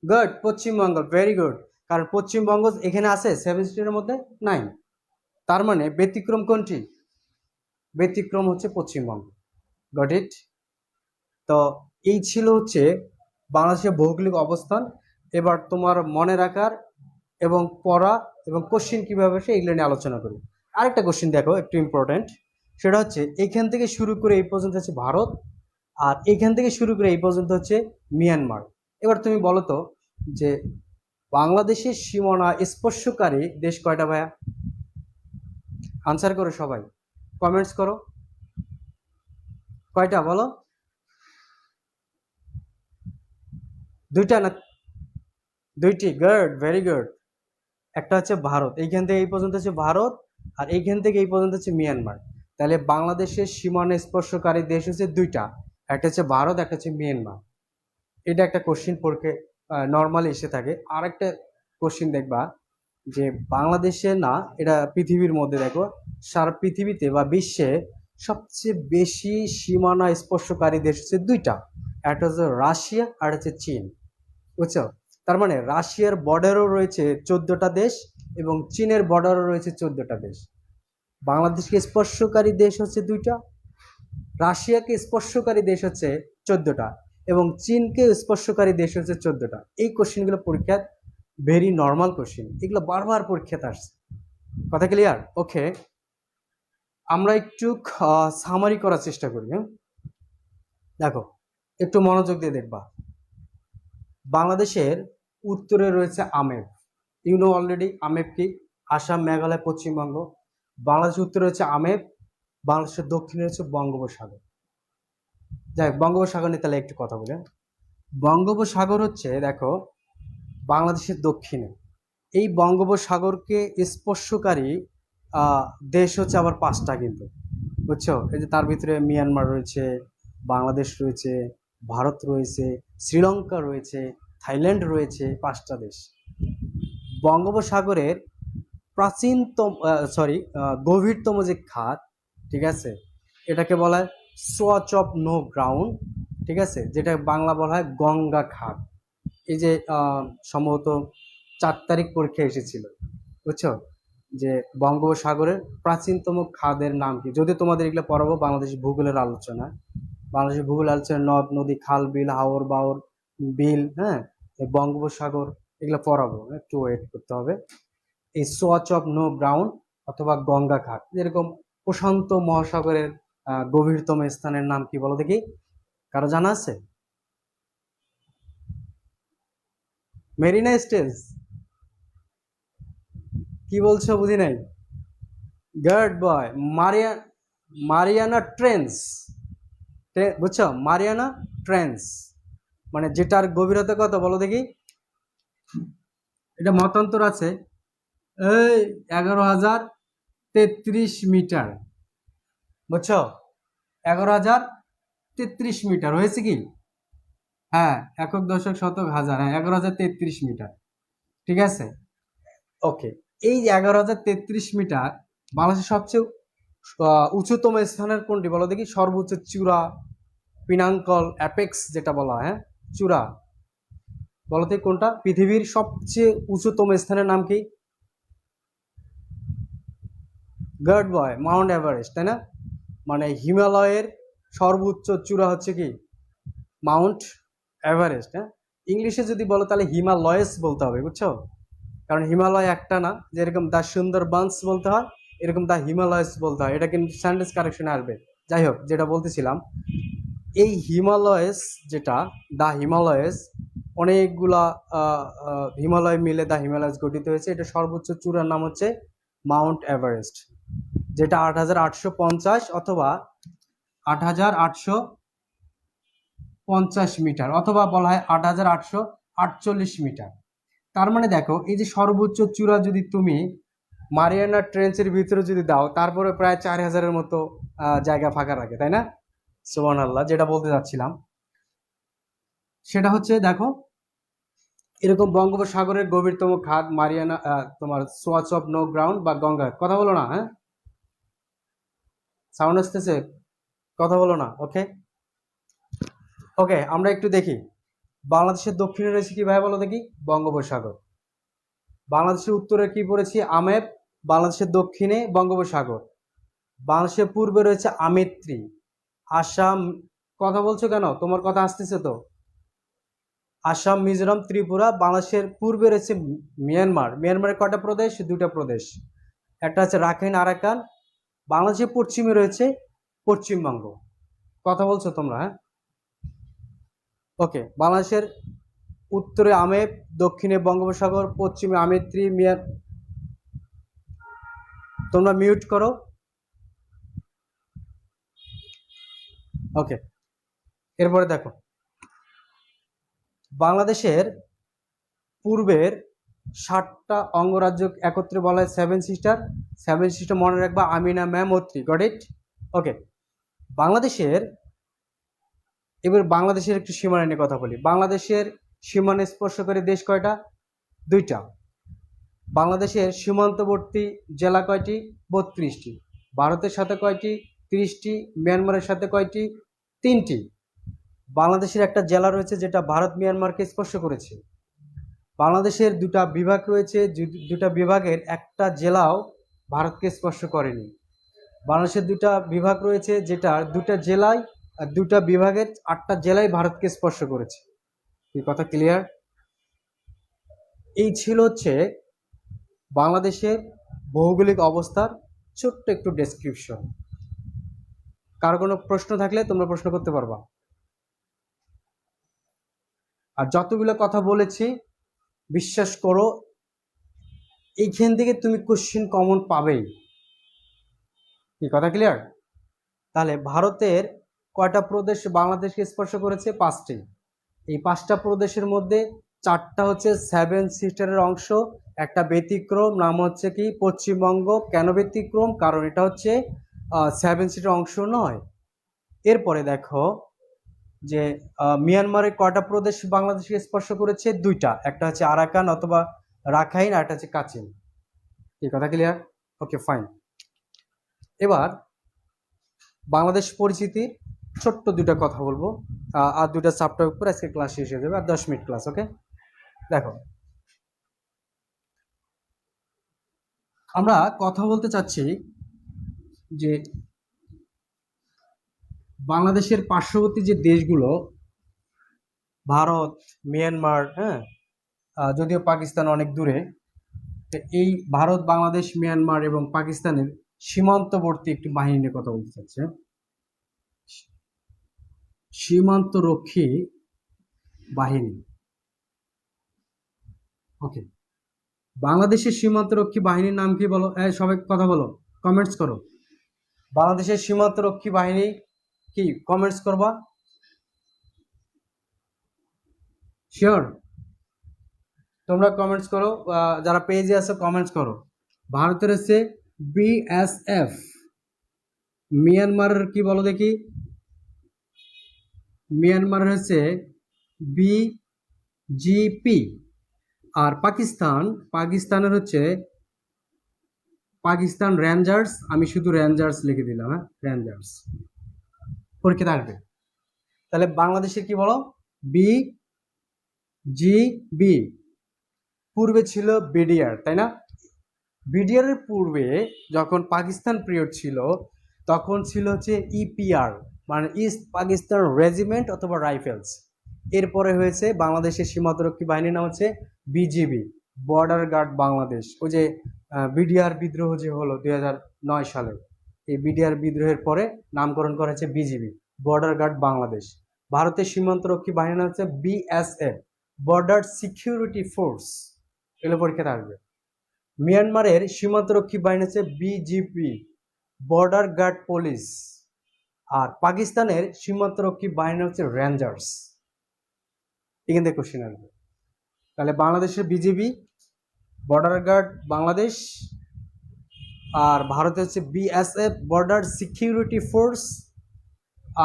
গুড, পশ্চিমবঙ্গ। Very good. কারণ পশ্চিমবঙ্গ এখানে আছে সেভেন সিস্টারের মধ্যে নাই। তার মানে ব্যতিক্রম কোনটি? ব্যতিক্রম হচ্ছে পশ্চিমবঙ্গ। Got it? তো এই ছিল হচ্ছে বাংলাদেশের ভৌগোলিক অবস্থান। এবার তোমার মনে রাখার এবং পড়া এবং কোশ্চিন কিভাবে আসে এগুলো নিয়ে আলোচনা করি। আরেকটা কোশ্চিন দেখো একটু ইম্পর্টেন্ট, সেটা হচ্ছে এইখান থেকে শুরু করে এই পর্যন্ত হচ্ছে ভারত, আর এইখান থেকে শুরু করে এই পর্যন্ত হচ্ছে মিয়ানমার। এবার তুমি বলো তো যে বাংলাদেশের সীমানা স্পর্শকারী দেশ কয়টা ভাইয়া? আনসার করো সবাই, কমেন্টস করো, কয়টা বলো? 2টা না 2টি? Good, very good. একটা হচ্ছে ভারত, এইখান থেকে এই পর্যন্ত হচ্ছে ভারত, আর এইখান থেকে এই পর্যন্ত হচ্ছে মিয়ানমার। তাহলে বাংলাদেশের সীমানা স্পর্শকারী দেশ হচ্ছে 2টা, একটা হচ্ছে ভারত, একটা হচ্ছে মিয়ানমার। এটা একটা কোশ্চিন পড়কে নর্মালি এসে থাকে। আর একটা কোশ্চিন দেখবা যে বাংলাদেশে না, এটা পৃথিবীর মধ্যে দেখো সারা পৃথিবীতে বা বিশ্বে সবচেয়ে বেশি সীমানা স্পর্শকারী দেশ হচ্ছে 2টা, একটা হচ্ছে রাশিয়া আর হচ্ছে চীন। বুঝছো? তার মানে রাশিয়ার বর্ডারও রয়েছে 14টা দেশ এবং চীনের বর্ডারও রয়েছে 14টা দেশ। বাংলাদেশকে স্পর্শকারী দেশ হচ্ছে 2টা, রাশিয়াকে স্পর্শকারী দেশ হচ্ছে 14টা এবং চীনকে স্পর্শকারী দেশ হচ্ছে 14টা। এই কোশ্চেনগুলো পরীক্ষা ভেরি নর্মাল কোশ্চেন, এগুলো বারবার পরীক্ষাতে আসছে। কথা ক্লিয়ার? ওকে, আমরা একটু সামারি করার চেষ্টা করি। হ্যাঁ, দেখো একটু মনোযোগ দিয়ে দেখবা। বাংলাদেশের উত্তরে রয়েছে আমেপ, ইউনো অলরেডি আমেপ কি? আসাম, মেঘালয়, পশ্চিমবঙ্গ। বাংলাদেশের উত্তরে রয়েছে আমেপ, বাংলাদেশের দক্ষিণে রয়েছে বঙ্গোপসাগর। যাই বঙ্গোপসাগর নিয়ে তাহলে একটু কথা বলি। বঙ্গোপসাগর হচ্ছে দেখো বাংলাদেশের দক্ষিণে। এই বঙ্গোপসাগরকে স্পর্শকারী দেশ হচ্ছে আবার 5টা কিন্তু। বুঝছো? এই যে তার ভিতরে মিয়ানমার রয়েছে, বাংলাদেশ রয়েছে, ভারত রয়েছে, শ্রীলঙ্কা রয়েছে, থাইল্যান্ড রয়েছে, 5টা দেশ। বঙ্গোপসাগরের প্রাচীনতম গভীরতম যে খাত, ঠিক আছে, এটাকে বলা হয় সোয়াচ অফ নো গ্রাউন্ড, ঠিক আছে, যেটা বাংলা বলা হয় গঙ্গা খাত। এই যে সম্ভবত 4 তারিখ পরীক্ষা এসেছিল, বুঝছো, যে বঙ্গোপসাগরের প্রাচীনতম খাদের নাম কি? যদি তোমাদের এগুলো পড়াবো বাংলাদেশ ভূগোলের আলোচনা, বাংলাদেশের ভূগোল আলোচনা, নদ নদী, খাল বিল, হাওর বাওর, বিল, হ্যাঁ, বঙ্গোপসাগর, এগুলো পড়াবো, একটু ওয়েট করতে হবে। এই সোয়াচ অফ নো গ্রাউন্ড অথবা গঙ্গা ঘাট, যেরকম প্রশান্ত মহাসাগরের গভীরতম স্থানের নাম কি বলো দেখি? কারো জানা আছে? মেরিনা স্টেজ? কি বলছো বুঝি নাই। Good boy. মারিয়ানা ট্রেন্স, বুঝছো, মারিয়ানা ট্রেন্স, মানে যেটার গভীরতা কত বলো দেখি। এটা মতান্তর আছে এই 11,033 মিটার, বুঝছো, 11,033 মিটার হয়েছে কি? হ্যাঁ, একক দশক শতক হাজার, হ্যাঁ 11,033 মিটার, ঠিক আছে। ওকে, এই 11,033 মিটার বাংলাদেশের সবচেয়ে উঁচুতম স্থানের কোনটি বলো দেখি? সর্বোচ্চ চূড়া, পিনাঙ্কল, অ্যাপেক্স যেটা বলা হয়, হ্যাঁ চূড়া, বলো তো কোনটা? পৃথিবীর সবচেয়ে উঁচুতম স্থানের নাম কি? গুড বয়, মাউন্ট এভারেস্ট, তাই না? মানে হিমালয়ের সর্বোচ্চ চূড়া হচ্ছে কি? Mount Everest. হ্যাঁ, ইংলিশে যদি বলো তাহলে হিমালয়েস বলতে হবে, বুঝছো, কারণ হিমালয় একটা না, যেরকম দ্য সুন্দরবনস বলতে হয় এরকম দ্য হিমালয়স বলতে হয়, এটা কিন্তু সেন্টেন্স কারেকশনে আসবে। যাই হোক, যেটা বলতেছিলাম, এই হিমালয়েস যেটা, দ্য হিমালয়েস, অনেকগুলা হিমালয় মিলে দ্য হিমালয়েস গঠিত হয়েছে। এটা সর্বোচ্চ চূড়ার নাম হচ্ছে মাউন্ট এভারেস্ট, যেটা 8,850 অথবা 8,850 মিটার, অথবা বলা হয় 8,848 মিটার। তার মানে দেখো, এই যে সর্বোচ্চ চূড়া যদি তুমি মারিয়ানা ট্রেঞ্চের ভিতরে যদি দাও, তারপরে প্রায় 4,000-এর মতো জায়গা ফাঁকা রাখে, তাই না? সুবহানাল্লাহ। যেটা বলতে যাচ্ছিলাম সেটা হচ্ছে, দেখো, এরকম বঙ্গোপসাগরের গভীরতম খাদ মারিয়ানা, তোমার সোয়াচ অফ নো গ্রাউন্ড বা গঙ্গা, কথা বলো না, হ্যাঁ সাউন্ড আসতেছে, কথা বলো না। ওকে ওকে, আমরা একটু দেখি বাংলাদেশের দক্ষিণে রয়েছে কি ভাই বলো দেখি? বঙ্গোপসাগর। বাংলাদেশের উত্তরে কি পড়েছি? আমেপ। বাংলাদেশের দক্ষিণে বঙ্গোপসাগর। বাংলাদেশের পূর্বে রয়েছে আমেত্রী, আসাম। কথা বলছো কেন? তোমার কথা আসতেছে তো। আসাম, মিজোরাম, ত্রিপুরা। বাংলাদেশের পূর্বে রয়েছে মিয়ানমার। মিয়ানমারের কটা প্রদেশ? দুটা প্রদেশ, একটা হচ্ছে রাখাইন, আরাকান। বাংলাদেশের পশ্চিমে রয়েছে পশ্চিমবঙ্গ। কথা বলছো তোমরা, হ্যাঁ ওকে। বাংলাদেশের উত্তরে আমেপ, দক্ষিণে বঙ্গোপসাগর, পশ্চিমে আমেত্রী, তোমরা মিউট করো। ওকে, এরপরে দেখো, বাংলাদেশের পূর্বের 7টা অঙ্গরাজ্য একত্রে বলা হয় সেভেন সিস্টার। সেভেন সিস্টার মনে রাখবা, Amina, ma'am, Atri, got it? Okay, বাংলাদেশের, এবার বাংলাদেশের একটু সীমানা নিয়ে কথা বলি। বাংলাদেশের সীমানা স্পর্শকারী দেশ কয়টা? দুইটা। বাংলাদেশের সীমান্তবর্তী জেলা কয়টি? 32টি। ভারতের সাথে কয়টি? 30টি। মিয়ানমারের সাথে কয়টি? 3টি। বাংলাদেশের একটা জেলা রয়েছে যেটা ভারত মিয়ানমারকে স্পর্শ করেছে। বাংলাদেশের দুটা বিভাগ রয়েছে, দুটা বিভাগের একটা জেলাও ভারতকে স্পর্শ করেনি। বাংলাদেশের দুটা বিভাগ রয়েছে, যেটার দুটা জেলায়, দুটা বিভাগের 8টা জেলায় ভারতকে স্পর্শ করেছে। এই কথা ক্লিয়ার? এই ছিল হচ্ছে বাংলাদেশের ভৌগোলিক অবস্থার ছোট্ট একটু ডেসক্রিপশন। কারো কোনো প্রশ্ন থাকলে তোমরা প্রশ্ন করতে পারবা। আর যতগুলো কথা বলেছি, বিশ্বাস করো এইখান থেকে তুমি কোশ্চেন কমন পাবেই। কি কথা ক্লিয়ার? তাহলে ভারতের কয়টা প্রদেশ বাংলাদেশকে স্পর্শ করেছে? 5টি। এই 5টা প্রদেশের মধ্যে 4টা হচ্ছে সেভেন সিস্টারের অংশ, একটা ব্যতিক্রম, নাম হচ্ছে কি পশ্চিমবঙ্গ। কেন ব্যতিক্রম? কারণ এটা হচ্ছে সেভেন সিস্টার অংশ নয়। এরপরে দেখো যে মিয়ানমারের কয়টা প্রদেশ বাংলাদেশকে স্পর্শ করেছে? 2টা, একটা হচ্ছে আরাকান অথবা রাখাইন, আর একটা হচ্ছে কাচিন। এই কথা ক্লিয়ার? Okay fine. এবার বাংলাদেশ পরিচিতির ছোট্ট দুটা কথা বলবো, আর দুটা চ্যাপ্টার উপর আজকে ক্লাস শেষ হয়ে যাবে, আর 10 মিনিট ক্লাস। ওকে, দেখো, আমরা কথা বলতে চাচ্ছি যে বাংলাদেশের পার্শ্ববর্তী যে দেশগুলো, ভারত, মিয়ানমার, হ্যাঁ যদিও পাকিস্তান অনেক দূরে, তো এই ভারত, বাংলাদেশ, মিয়ানমার এবং পাকিস্তানের সীমান্তবর্তী একটি বাহিনী নিয়ে কথা বলতে চাচ্ছে। সীমান্তরক্ষী বাহিনী। ওকে, বাংলাদেশের সীমান্তরক্ষী বাহিনীর নাম কি বলো? সবাই কথা বলো, কমেন্টস করো। বাংলাদেশের সীমান্তরক্ষী বাহিনী কি কমেন্টস করবা? শিওর? তোমরা কমেন্টস করো, যারা পেজে আছে কমেন্টস করো। ভারতের হচ্ছে বিএসএফ, মিয়ানমারের কি বলো দেখি? মিয়ানমারের হচ্ছে বিজিপি। আর পাকিস্তানের হচ্ছে পাকিস্তান রেঞ্জার্স। আমি শুধু রেঞ্জার্স লিখে দিলাম, হ্যাঁ, রেঞ্জার্স। পরীক্ষা আসবে। তাহলে বাংলাদেশের কি বলো? বিজিবি। পূর্বে ছিল বিডিআর, তাই না? বিডিআর এর পূর্বে যখন পাকিস্তান পিরিয়ড ছিল তখন ছিল হচ্ছে ইপিআর, মানে ইস্ট পাকিস্তান রেজিমেন্ট অথবা রাইফেলস। এরপরে হয়েছে বাংলাদেশের সীমান্তরক্ষী বাহিনীর নাম হচ্ছে বিজিবি, বর্ডার গার্ড বাংলাদেশ। ওই যে বিডিআর বিদ্রোহ যে হলো 2009 সালে, এই বিডিআর বিদ্রোহের পরে নামকরণ করা হয়েছে বিজিবি, বর্ডার গার্ড বাংলাদেশ। ভারতের সীমান্তরক্ষী বাহিনীর নাম হচ্ছে বিএসএফ, বর্ডার সিকিউরিটি ফোর্স। এগুলো পরীক্ষাতে আসবে। মিয়ানমারের সীমান্তরক্ষী বাহিনী হচ্ছে বিজিপি, বর্ডার গার্ড পুলিশ। আর পাকিস্তানের সীমান্তরক্ষী বাহিনী হচ্ছে রেঞ্জার্স। এখান থেকে কোশ্চেন আসবে। তাহলে বাংলাদেশের বিজিবি, বর্ডার গার্ড বাংলাদেশ, আর ভারতে হচ্ছে বিএসএফ, বর্ডার সিকিউরিটি ফোর্স,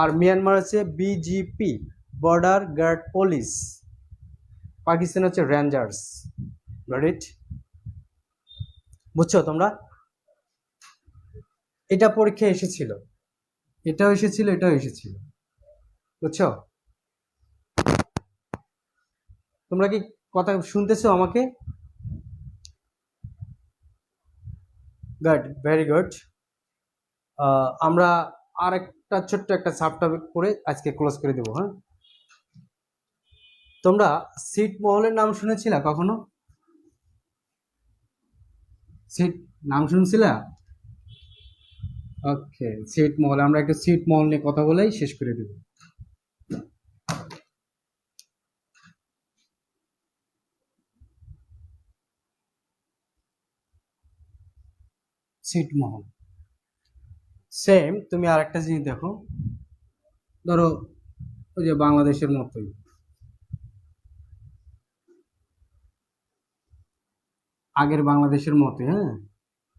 আর মিয়ানমার হচ্ছে BGP, border guard police. Pakistan হচ্ছে রেঞ্জার্স। Got it? বুঝছো তোমরা? এটা পরীক্ষা এসেছিল, এটাও এসেছিল, এটাও এসেছিল। বুঝছো? তোমরা কি কথা শুনতেছো আমাকে? Good, very good. আমরা আর একটা ছোট্ট একটা সাব টপিক করে আজকে ক্লোজ করে দেবো, হ্যাঁ? তোমরা ছিটমহলের নাম শুনেছিলা কখনো? ছিট নাম শুনছিলা? ওকে, ছিটমহল, আমরা একটু ছিটমহল নিয়ে কথা বলেই শেষ করে দেব। ছিটমহল সেম। তুমি আর একটা জিনিস দেখো, ধরো ওই যে বাংলাদেশের মতোই আগের বাংলাদেশের মতোই, হ্যাঁ।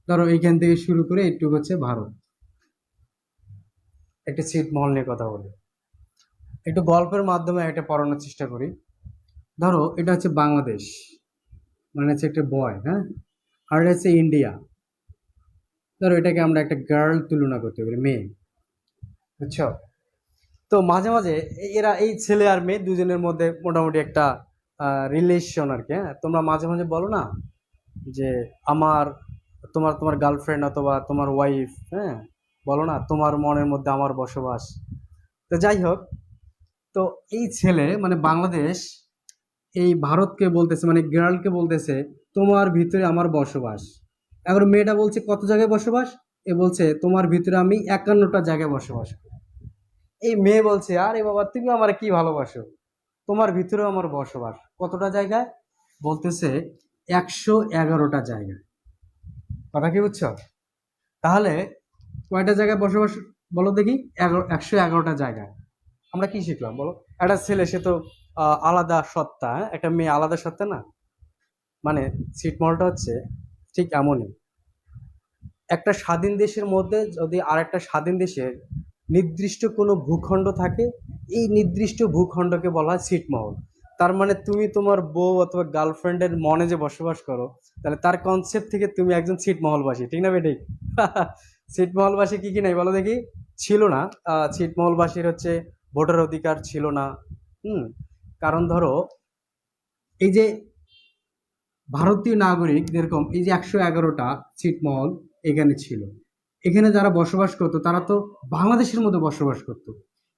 ধরো এইখান থেকে শুরু করে একটু হচ্ছে ভারত। একটা ছিটমহল নিয়ে কথা বলি, একটু গল্পের মাধ্যমে এটা পড়ানোর চেষ্টা করি। ধরো এটা হচ্ছে বাংলাদেশ, মানে হচ্ছে একটা বয়, হ্যাঁ। আর এটা হচ্ছে ইন্ডিয়া। ধরো এটাকে আমরা একটা গার্ল তুলনা করতে পারি, মেয়ে। বুঝছো? তো মাঝে মাঝে এরা, এই ছেলে আর মেয়ে দুজনের মধ্যে মোটামুটি একটা রিলেশন আর কি, হ্যাঁ। তোমরা মাঝে মাঝে বলো না যে আমার, তোমার তোমার গার্লফ্রেন্ড অথবা তোমার ওয়াইফ, হ্যাঁ, বলো না তোমার মনের মধ্যে আমার বসবাস। তো যাই হোক, তো এই ছেলে মানে বাংলাদেশ এই ভারতকে বলতেছে, মানে গার্লকে বলতেছে তোমার ভিতরে আমার বসবাস। এবার মেয়েটা বলছে কত জায়গায় বসবাস? এ বলছে তোমার ভিতরে আমি 51টা জায়গায় বসবাস করি। এই মেয়ে বলছে আরে বাবা তুমি আমার কি ভালোবাসো, তোমার ভিতরেও আমার বসবাস। কতটা জায়গায়? বলতেছে 111টা জায়গায়। কথা কি বুঝছো? তাহলে কয়টা জায়গায় বসবাস বলো দেখি? 111টা জায়গায়। আমরা কি শিখলাম বলো? একটা ছেলে সে তো আলাদা সত্তা, হ্যাঁ? একটা মেয়ে আলাদা সত্তা না? মানে ছিটমহলটা হচ্ছে ঠিক এমনই। একটা স্বাধীন দেশের মধ্যে যদি আর একটা স্বাধীন দেশের নির্দিষ্ট কোনো ভূখণ্ড থাকে, এই নির্দিষ্ট ভূখণ্ডকে বলা হয় ছিটমহল। তার মানে তুমি তোমার বউ অথবা গার্লফ্রেন্ডের মনে যে বসবাস করো, তাহলে তার কনসেপ্ট থেকে তুমি একজন ছিটমহলবাসী, ঠিক না বেঠিক? ছিটমহলবাসী কি কি নাই বলো দেখি? ছিল না, ছিটমহলবাসীর হচ্ছে ভোটার অধিকার ছিল না। হুম। কারণ ধরো এই যে ভারতীয় নাগরিক যেরকম এই যে 111টা ছিটমহল এখানে ছিল, এখানে যারা বসবাস করতো তারা তো বাংলাদেশের মধ্যে বসবাস করতো,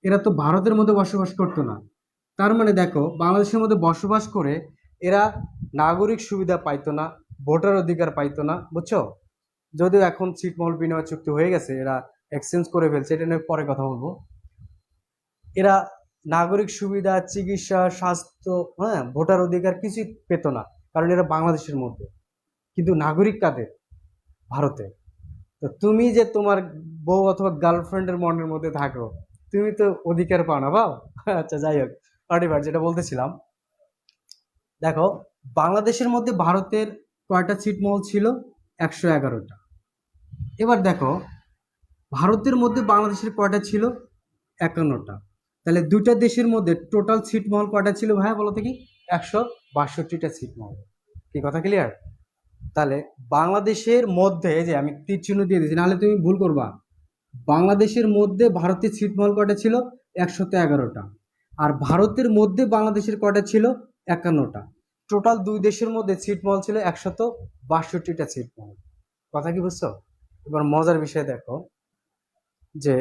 এরা তো ভারতের মধ্যে বসবাস করতো না। তার মানে দেখো বাংলাদেশের মধ্যে বসবাস করে এরা নাগরিক সুবিধা পাইতো না, ভোটার অধিকার পাইতো না। বুঝছো? যদিও এখন ছিটমহল বিনিময় চুক্তি হয়ে গেছে, এরা এক্সচেঞ্জ করে ফেলছে, এটা নিয়ে পরে কথা বলবো। এরা নাগরিক সুবিধা, চিকিৎসা, স্বাস্থ্য, হ্যাঁ, ভোটার অধিকার কিছুই পেত না, কারণ এরা বাংলাদেশের মধ্যে। কিন্তু নাগরিক কাদের? ভারতে। তো তুমি যে তোমার বউ অথবা গার্লফ্রেন্ডের মনের মধ্যে থাকো, তুমি তো অধিকার পাও না পাও। আচ্ছা যাই হোক, এবার যেটা বলতেছিলাম, দেখো বাংলাদেশের মধ্যে ভারতের কয়টা ছিটমহল ছিল? 111টা। এবার দেখো ভারতের মধ্যে বাংলাদেশের কয়টা ছিল? 51টা। তাহলে দুইটা দেশের মধ্যে টোটাল ছিটমহল কয়টা ছিল ভাইয়া বলো তো কি? 162টা ছিটমহল। কি কথা ক্লিয়ার? তাহলে বাংলাদেশের মধ্যে, যে আমি তীর চিহ্ন দিয়ে দিয়েছি, নাহলে তুমি ভুল করবা। বাংলাদেশের মধ্যে ভারতের ছিটমহল কয়টা ছিল? 111টা। আর ভারতের মধ্যে বাংলাদেশের কয়টা ছিল? 51টা। টোটাল দুই দেশের মধ্যে ছিটমহল ছিল 162টা ছিটমহল। কথা কি বুঝছো? এবার মজার বিষয় দেখো যে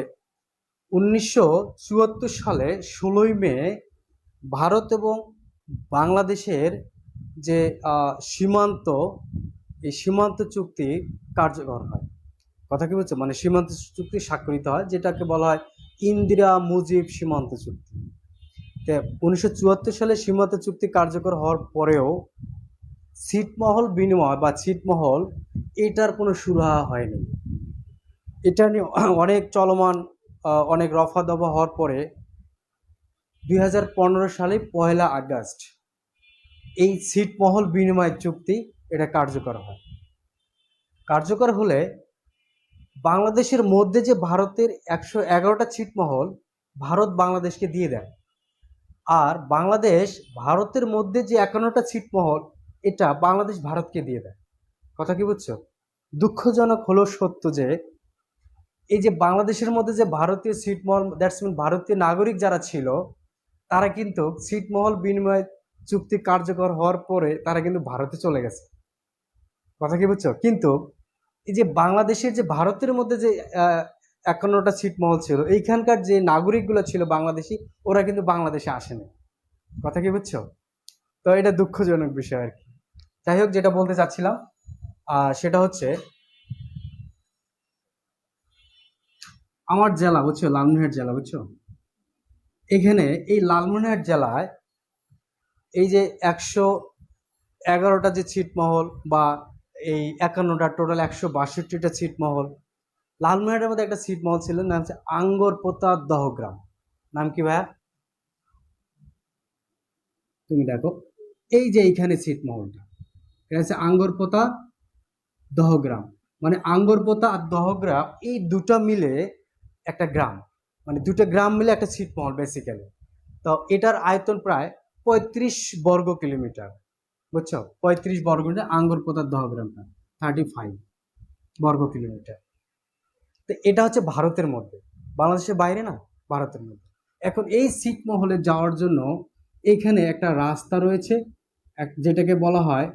1974 সালে 16ই মে ভারত এবং বাংলাদেশের যে সীমান্ত, এই সীমান্ত চুক্তি কার্যকর হয়। কথা কি বুঝছো? মানে সীমান্ত চুক্তি স্বাক্ষরিত হয়, যেটাকে বলা হয় ইন্দিরা মুজিব সীমান্ত চুক্তি। 1974 সালে সীমান্ত চুক্তি কার্যকর হওয়ার পরেও ছিটমহল বিনিময় বা ছিটমহল এটার কোনো সুরাহা হয়নি। এটা নিয়ে অনেক চলমান, অনেক রফা দফা হওয়ার পরে 2015 সালে 1 আগস্ট এই ছিটমহল বিনিময় চুক্তি এটা কার্যকর হয়। কার্যকর হলে বাংলাদেশের মধ্যে যে ভারতের 111টা ছিটমহল ভারত বাংলাদেশকে দিয়ে দেয়, আর বাংলাদেশ ভারতের মধ্যে যে 51টা ছিটমহল এটা বাংলাদেশ ভারতকে দিয়ে দেয়। কথা কি বুঝছো? দুঃখজনক হলো সত্য যে এই যে বাংলাদেশের মধ্যে যে ভারতীয় ছিটমহল, দ্যাটস মিন ভারতীয় নাগরিক যারা ছিল, তারা কিন্তু ছিটমহল বিনিময় চুক্তি কার্যকর হওয়ার পরে তারা কিন্তু ভারতে চলে গেছে। কথা কি বুঝছো? কিন্তু এই যে বাংলাদেশের যে ভারতের মধ্যে যে 51টা ছিটমহল ছিল, এইখানকার যে নাগরিকগুলো ছিল বাংলাদেশি, ওরা কিন্তু বাংলাদেশে আসেনি। কথা কি বুঝছো? তো এটা দুঃখজনক বিষয় আর কি। যাই হোক, যেটা বলতে চাচ্ছিলাম সেটা হচ্ছে আমার জেলা, বুঝছো, লালমনিরহাট জেলা, বুঝছো, এখানে এই লালমনিরহাট জেলায় এই যে 111টা যে ছিটমহল বা এই 51টা, টোটাল 162টা ছিটমহল, লালমনিরহাটের মধ্যে একটা ছিটমহল ছিল, নাম হচ্ছে আঙ্গরপোতা দহগ্রাম। নাম কি ভাইয়া? তুমি দেখো, এই যে এইখানে ছিটমহলটা, এটা হচ্ছে আঙ্গরপোতা দহগ্রাম। মানে আঙ্গরপোতা আর দহগ্রাম এই দুটো মিলে একটা গ্রাম, মানে দুটো গ্রাম মিলে একটা ছিটমহল বেসিক্যালি। তো এটার আয়তন প্রায় 35 বর্গ কিলোমিটার। বুঝছো? 35 বর্গ কিলোমিটার আঙ্গরপোতার দহগ্রামটা, 35 বর্গ কিলোমিটার। তো এটা হচ্ছে ভারতের মধ্যে, বাংলাদেশের বাইরে না, ভারতের মধ্যে। এখন এই ছিটমহলে যাওয়ার জন্য এখানে একটা রাস্তা রয়েছে, যেটাকে বলা হয়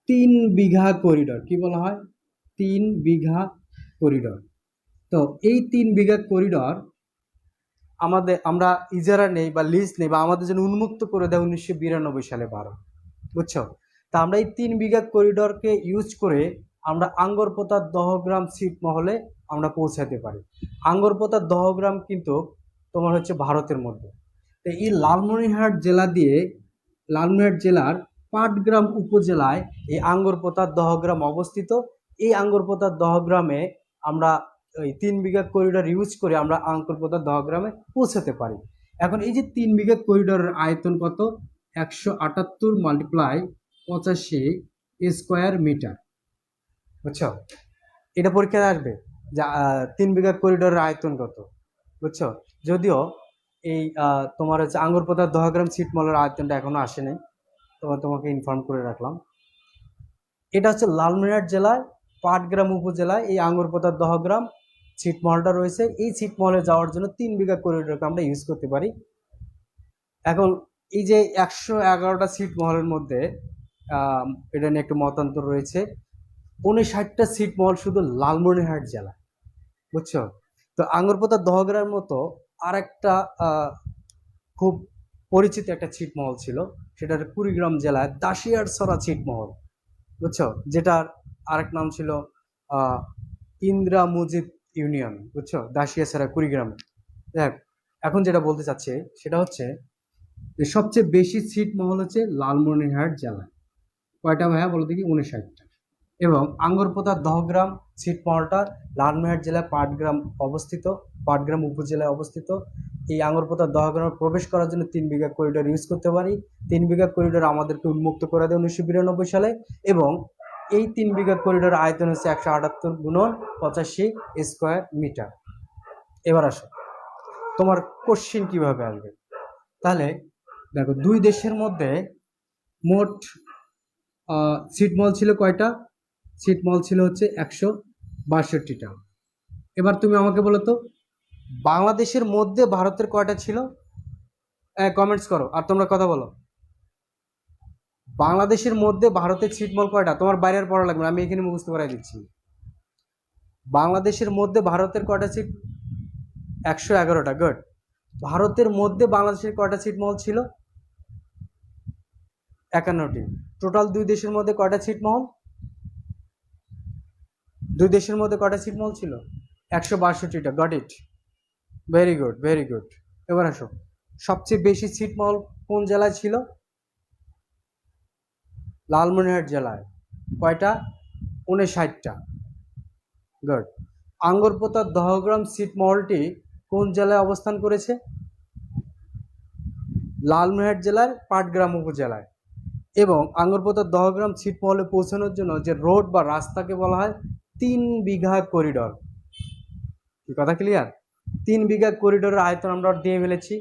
3 বিঘা করিডর। কি বলা হয়? 3 বিঘা করিডর। তো এই 3 বিঘা করিডর আমরা ইজারা নেই বা লিজ নেই, বা আমাদের জন্য উন্মুক্ত করে দেয় 1992 সালে ভারত। বুঝছো? তা আমরা এই 3 বিঘা করিডরকে ইউজ করে আমরা আঙ্গরপোতার দহগ্রাম ছিটমহলে আমরা পৌঁছাতে পারি। আঙ্গরপোতার দহগ্রাম কিন্তু তোমার হচ্ছে ভারতের মধ্যে। তো এই লালমনিরহাট জেলার পাটগ্রাম উপজেলায় এই আঙ্গরপোতার দহগ্রাম অবস্থিত। এই আঙ্গরপোতার দহগ্রামে আমরা ওই 3 বিঘা করিডর ইউজ করে আমরা আঙ্গরপোতার দহগ্রামে পৌঁছাতে পারি। এখন এই যে 3 বিঘা করিডরের আয়তন কত? 178 × 85 স্কোয়ার মিটার। বুঝছো? এটা পরীক্ষায় আসবে যে 3 বিঘা করিডরের আয়তন কত। বুঝছো? যদিও এই তোমার হচ্ছে আঙ্গরপোতার দহগ্রাম ছিটমহলের আয়তনটা এখনো আসেনি, তোমাকে ইনফর্ম করে রাখলাম। এটা হচ্ছে লালমনিরহাট জেলায় পাটগ্রাম উপজেলায় এই আঙ্গরপোতার দহগ্রাম ছিটমহলটা রয়েছে। এই ছিটমহলে যাওয়ার জন্য 3 বিঘা করিডোরকে আমরা ইউজ করতে পারি। এখন এই যে 111টা ছিটমহলের মধ্যে এটা নিয়ে একটু মতান্তর রয়েছে। 59টা ছিটমহল শুধু লালমনিরহাট জেলা। বুঝছো? তো আঙ্গরপোতার দহগ্রামের মতো আর একটা খুব পরিচিত একটা ছিটমহল ছিল, সেটা কুড়িগ্রাম জেলায় দাসিয়ারছড়া ছিটমহল। বুঝছো? যেটার আরেক নাম ছিল ইন্দিরা মুজিব ইউনিয়ন। বুঝছো? দাসিয়াছড়া কুড়িগ্রামে। দেখ, এখন যেটা বলতে চাচ্ছি সেটা হচ্ছে যে সবচেয়ে বেশি ছিটমহল হচ্ছে লালমনিরহাট জেলায়। কয়টা ভাইয়া বলো দেখি? 59টা। এবং আঙ্গরপোতা দহগ্রাম ছিটমহলটা লালমনিরহাট জেলার পাটগ্রাম উপজেলায় অবস্থিত। এই আঙ্গরপোতা দহগ্রামে প্রবেশ করার জন্য 3 বিঘা করিডোর ইউজ করতে পারি। 3 বিঘা করিডোর আমাদেরকে উন্মুক্ত করে দেয় 1992 সালে, এবং এই 3 বিঘা করিডোর আয়তন হচ্ছে 178 × 85 স্কোয়ার মিটার। এবার আসো, তোমার কোশ্চিন কিভাবে আসবে। তাহলে দেখো, দুই দেশের মধ্যে মোট ছিটমহল ছিল কয়টা? ছিটমহল ছিল হচ্ছে 162টা। এবার তুমি আমাকে বলো তো, বাংলাদেশের মধ্যে ভারতের কয়টা ছিল? কমেন্টস করো আর তোমরা কথা বলো। বাংলাদেশের মধ্যে ভারতের ছিটমহল কয়টা? তোমার বাইরের পড়া লাগবে না, আমি এখানে মুখস্থ করাই দিচ্ছি। বাংলাদেশের মধ্যে ভারতের কয়টা ছিট? 111টা। গুড। ভারতের মধ্যে বাংলাদেশের কয়টা ছিটমহল ছিল? 51টি। টোটাল দুই দেশের মধ্যে কয়টা ছিটমহল? দুই দেশের মধ্যে কয়টা ছিটমহল ছিল? 162টা। Got it, very good, very good. এবার আসো, সবচেয়ে বেশি ছিটমহল কোন জেলায় ছিল? লালমনিরহাট জেলায়। কয়টা? 59টা। গুড। আঙ্গরপোতা দহগ্রাম ছিটমহলটি কোন জেলায় অবস্থান করেছে? লালমনিরহাট জেলার পাটগ্রাম উপজেলায়। এবং আঙ্গরপোতা দহগ্রাম ছিটমহলে পৌঁছানোর জন্য যে রোড বা রাস্তাকে বলা হয় 3 বিঘা করিডোর। কি কথা ক্লিয়ার? 3 বিঘা করিডোরের আয়তন আমরা দিয়ে ফেলেছি,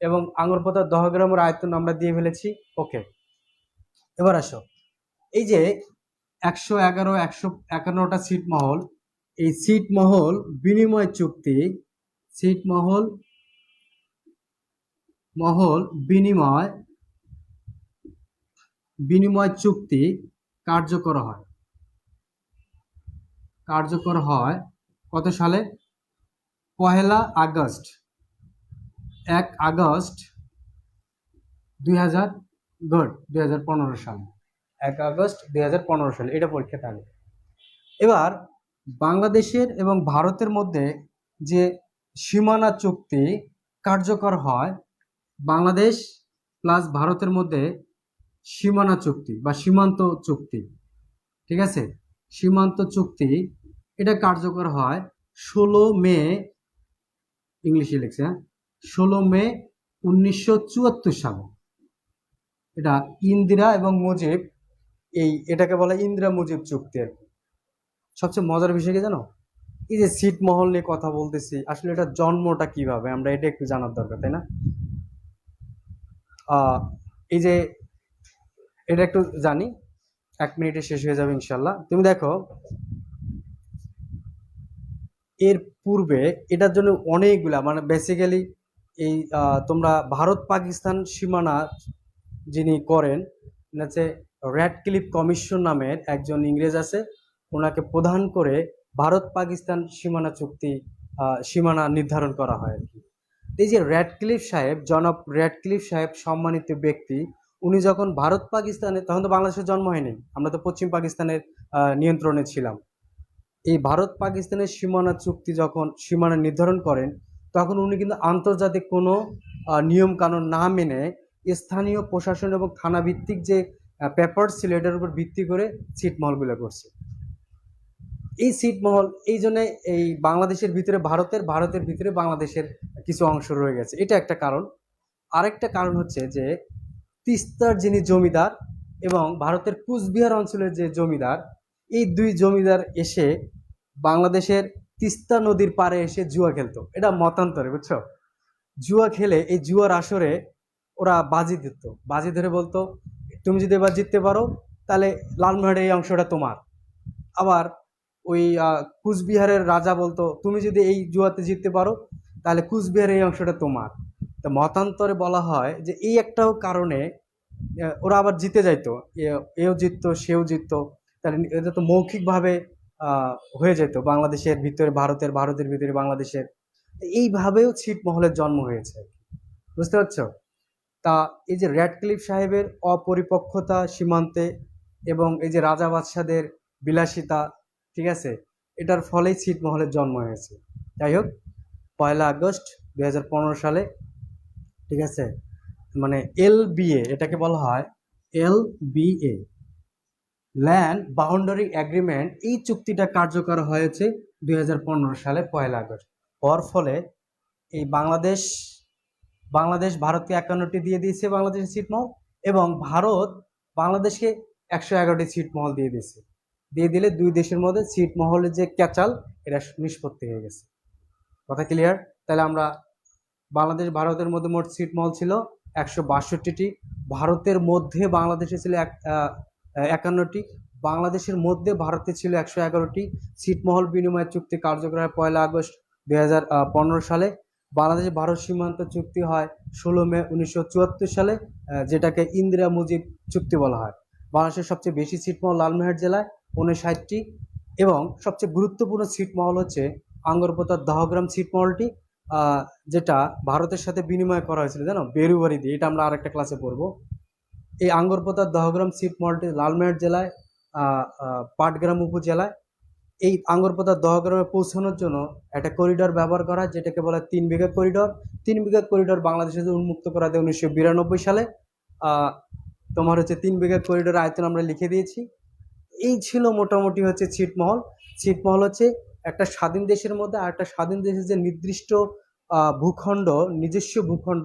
এবং আঙ্গরপোতা দহগ্রামের আয়তন আমরা দিয়ে ফেলেছি। ওকে, এবার আসো, এই যে 151টা ছিটমহল, এই ছিটমহল বিনিময় চুক্তি, ছিটমহল বিনিময় চুক্তি কার্যকর হয় কত সালে? 1 আগস্ট 2015 সালে। 1 আগস্ট 2015 সালে, এটা পরীক্ষা থাকবে। এবার বাংলাদেশের এবং ভারতের মধ্যে যে সীমানা চুক্তি কার্যকর হয়, বাংলাদেশ প্লাস ভারতের মধ্যে সীমানা চুক্তি বা সীমান্ত চুক্তি, ঠিক আছে, সীমান্ত চুক্তি এটা কার্যকর হয় 16 মে, ইংলিশে লিখছে, 16 মে 1974 সালে। এটা ইন্দিরা এবং মুজিব, এটাকে বলা ইন্দিরা মুজিব চুক্তি। সবচেয়ে মজার বিষয় কি জানো? এই যে ছিটমহল নিয়ে কথা বলতেছি, আসলে এটা জন্মটা কিভাবে, আমরা এটা একটু জানার দরকার, তাই না? এই যে এটা একটু জানি, 1 মিনিটে শেষ হয়ে যাবে ইনশাল্লাহ। তুমি দেখো, এর পূর্বে এটার জন্য অনেকগুলা, মানে বেসিক্যালি এই তোমরা ভারত পাকিস্তান সীমানা যিনি করেন, হচ্ছে র্যাডক্লিফ কমিশন নামের একজন ইংরেজ আছে, ওনাকে প্রধান করে ভারত পাকিস্তান সীমানা নির্ধারণ করা হয় আর কি। এই যে র্যাডক্লিফ সাহেব, জনাব র্যাডক্লিফ সাহেব সম্মানিত ব্যক্তি, উনি যখন ভারত পাকিস্তানে, তখন তো বাংলাদেশের জন্ম হয়নি, আমরা তো পশ্চিম পাকিস্তানের নিয়ন্ত্রণে ছিলাম। এই ভারত পাকিস্তানের সীমানা নির্ধারণ করেন, তখন উনি কিন্তু আন্তর্জাতিক কোনো নিয়ম কানুন না মেনে স্থানীয় প্রশাসন এবং থানা ভিত্তিক যে পেপার ছিল, এটার উপর ভিত্তি করে ছিটমহলগুলো করছে। এই ছিটমহল এই জন্য এই বাংলাদেশের ভিতরে ভারতের ভিতরে বাংলাদেশের কিছু অংশ রয়ে গেছে, এটা একটা কারণ। আরেকটা কারণ হচ্ছে যে তিস্তার যিনি জমিদার এবং ভারতের কুচবিহার অঞ্চলের যে জমিদার, এই দুই জমিদার এসে বাংলাদেশের তিস্তা নদীর পাড়ে এসে জুয়া খেলতো। এটা মতান্তরে, বুঝছো? জুয়া খেলে এই জুয়ার আসরে ওরা বাজি ধরে বলতো, তুমি যদি এবার জিততে পারো তাহলে লালমনিরহাটের এই অংশটা তোমার। আবার ওই কুচবিহারের রাজা বলতো, তুমি যদি এই জুয়াতে জিততে পারো তাহলে কুচবিহারের এই অংশটা তোমার। তো মতান্তরে বলা হয় যে এই একটাও কারণে ওরা আবার জিতে যাইতো, এও জিততো সেও জিততো, তাহলে এটা তো মৌখিকভাবে হয়ে যেত বাংলাদেশের ভিতরে ভারতের ভিতরে বাংলাদেশের। এইভাবেও ছিটমহলের জন্ম হয়েছে, বুঝতে পারছো? তা এই যে র্যাডক্লিফ সাহেবের অপরিপক্কতা সীমান্তে এবং এই যে রাজা বাদশাদের বিলাসিতা, ঠিক আছে, এটার ফলেই ছিটমহলের জন্ম হয়েছে। যাই হোক, 1 আগস্ট 2015 সালে, ঠিক আছে, মানে LBA, এটাকে বলা হয় LBA, ল্যান্ড বাউন্ডারি এগ্রিমেন্ট, এই চুক্তিটা কার্যকর হয়েছে 2015 সালে 1 আগস্ট। হওয়ার ফলে এই বাংলাদেশ ভারতকে 51টি দিয়ে দিয়েছে বাংলাদেশের ছিটমহল, এবং ভারত বাংলাদেশকে 111টি ছিটমহল দিয়ে দিয়েছে। দিয়ে দিলে দুই দেশের মধ্যে ছিটমহলের যে ক্যাচাল, এটা নিষ্পত্তি হয়ে গেছে। কথা ক্লিয়ার? তাহলে আমরা বাংলাদেশ ভারতের মধ্যে মোট ছিটমহল ছিল 162টি, ভারতের মধ্যে বাংলাদেশে ছিল 51টি, বাংলাদেশের মধ্যে ভারতে ছিল 111টি। ছিটমহল বিনিময় চুক্তি কার্যকর হয় 1 আগস্ট 2015 সালে। বাংলাদেশ ভারত সীমান্ত চুক্তি হয় 16 মে 1974 সালে, যেটাকে ইন্দিরা মুজিব চুক্তি বলা হয়। বাংলাদেশের সবচেয়ে বেশি ছিটমহল লালমোহর জেলায় 59টি, এবং সবচেয়ে গুরুত্বপূর্ণ ছিটমহল হচ্ছে আঙ্গরপোতার দহগ্রাম ছিটমহলটি, যেটা ভারতের সাথে বিনিময় করা হয়েছিল জানো, বেরুবাড়ি দিয়ে। এটা আমরা আরেকটা ক্লাসে পড়বো। এই আঙ্গরপোতার দহগ্রাম ছিটমহলটি লালমোহর জেলায়, পাটগ্রাম উপজেলায়। এই আঙ্গরপোতার দহগ্রামে পৌঁছানোর জন্য একটা করিডোর ব্যবহার করা হয়, যেটাকে বলা হয় 3 বিঘা করিডোর। 3 বিঘা করিডোর বাংলাদেশে উন্মুক্ত করা হয় 1992 সালে। তোমার হচ্ছে 3 বিঘা করিডোর আয়তন আমরা লিখে দিয়েছি। এই ছিল মোটামুটি হচ্ছে ছিটমহল। ছিটমহল হচ্ছে একটা স্বাধীন দেশের মধ্যে আর একটা স্বাধীন দেশের যে নির্দিষ্ট ভূখণ্ড, নিজস্ব ভূখণ্ড,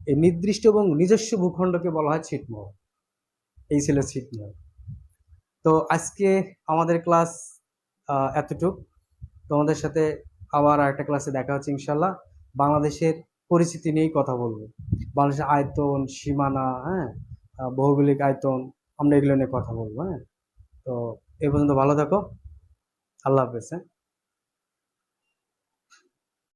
এই নির্দিষ্ট এবং নিজস্ব ভূখণ্ডকে বলা হয় ছিটমহল। এই ছিল ছিটমহল। তো আজকে আমাদের ক্লাস এতটুক। তোমাদের সাথে আবার একটা ক্লাসে দেখা হচ্ছে ইনশাল্লাহ। বাংলাদেশের পরিস্থিতি নিয়েই কথা বলবো, বাংলাদেশের আয়তন, সীমানা, হ্যাঁ, ভৌগোলিক আয়তন, আমরা এগুলো নিয়ে কথা বলবো। হ্যাঁ, তো এই পর্যন্ত ভালো থাকো। আল্লাহ হাফেজ। হ্যাঁ।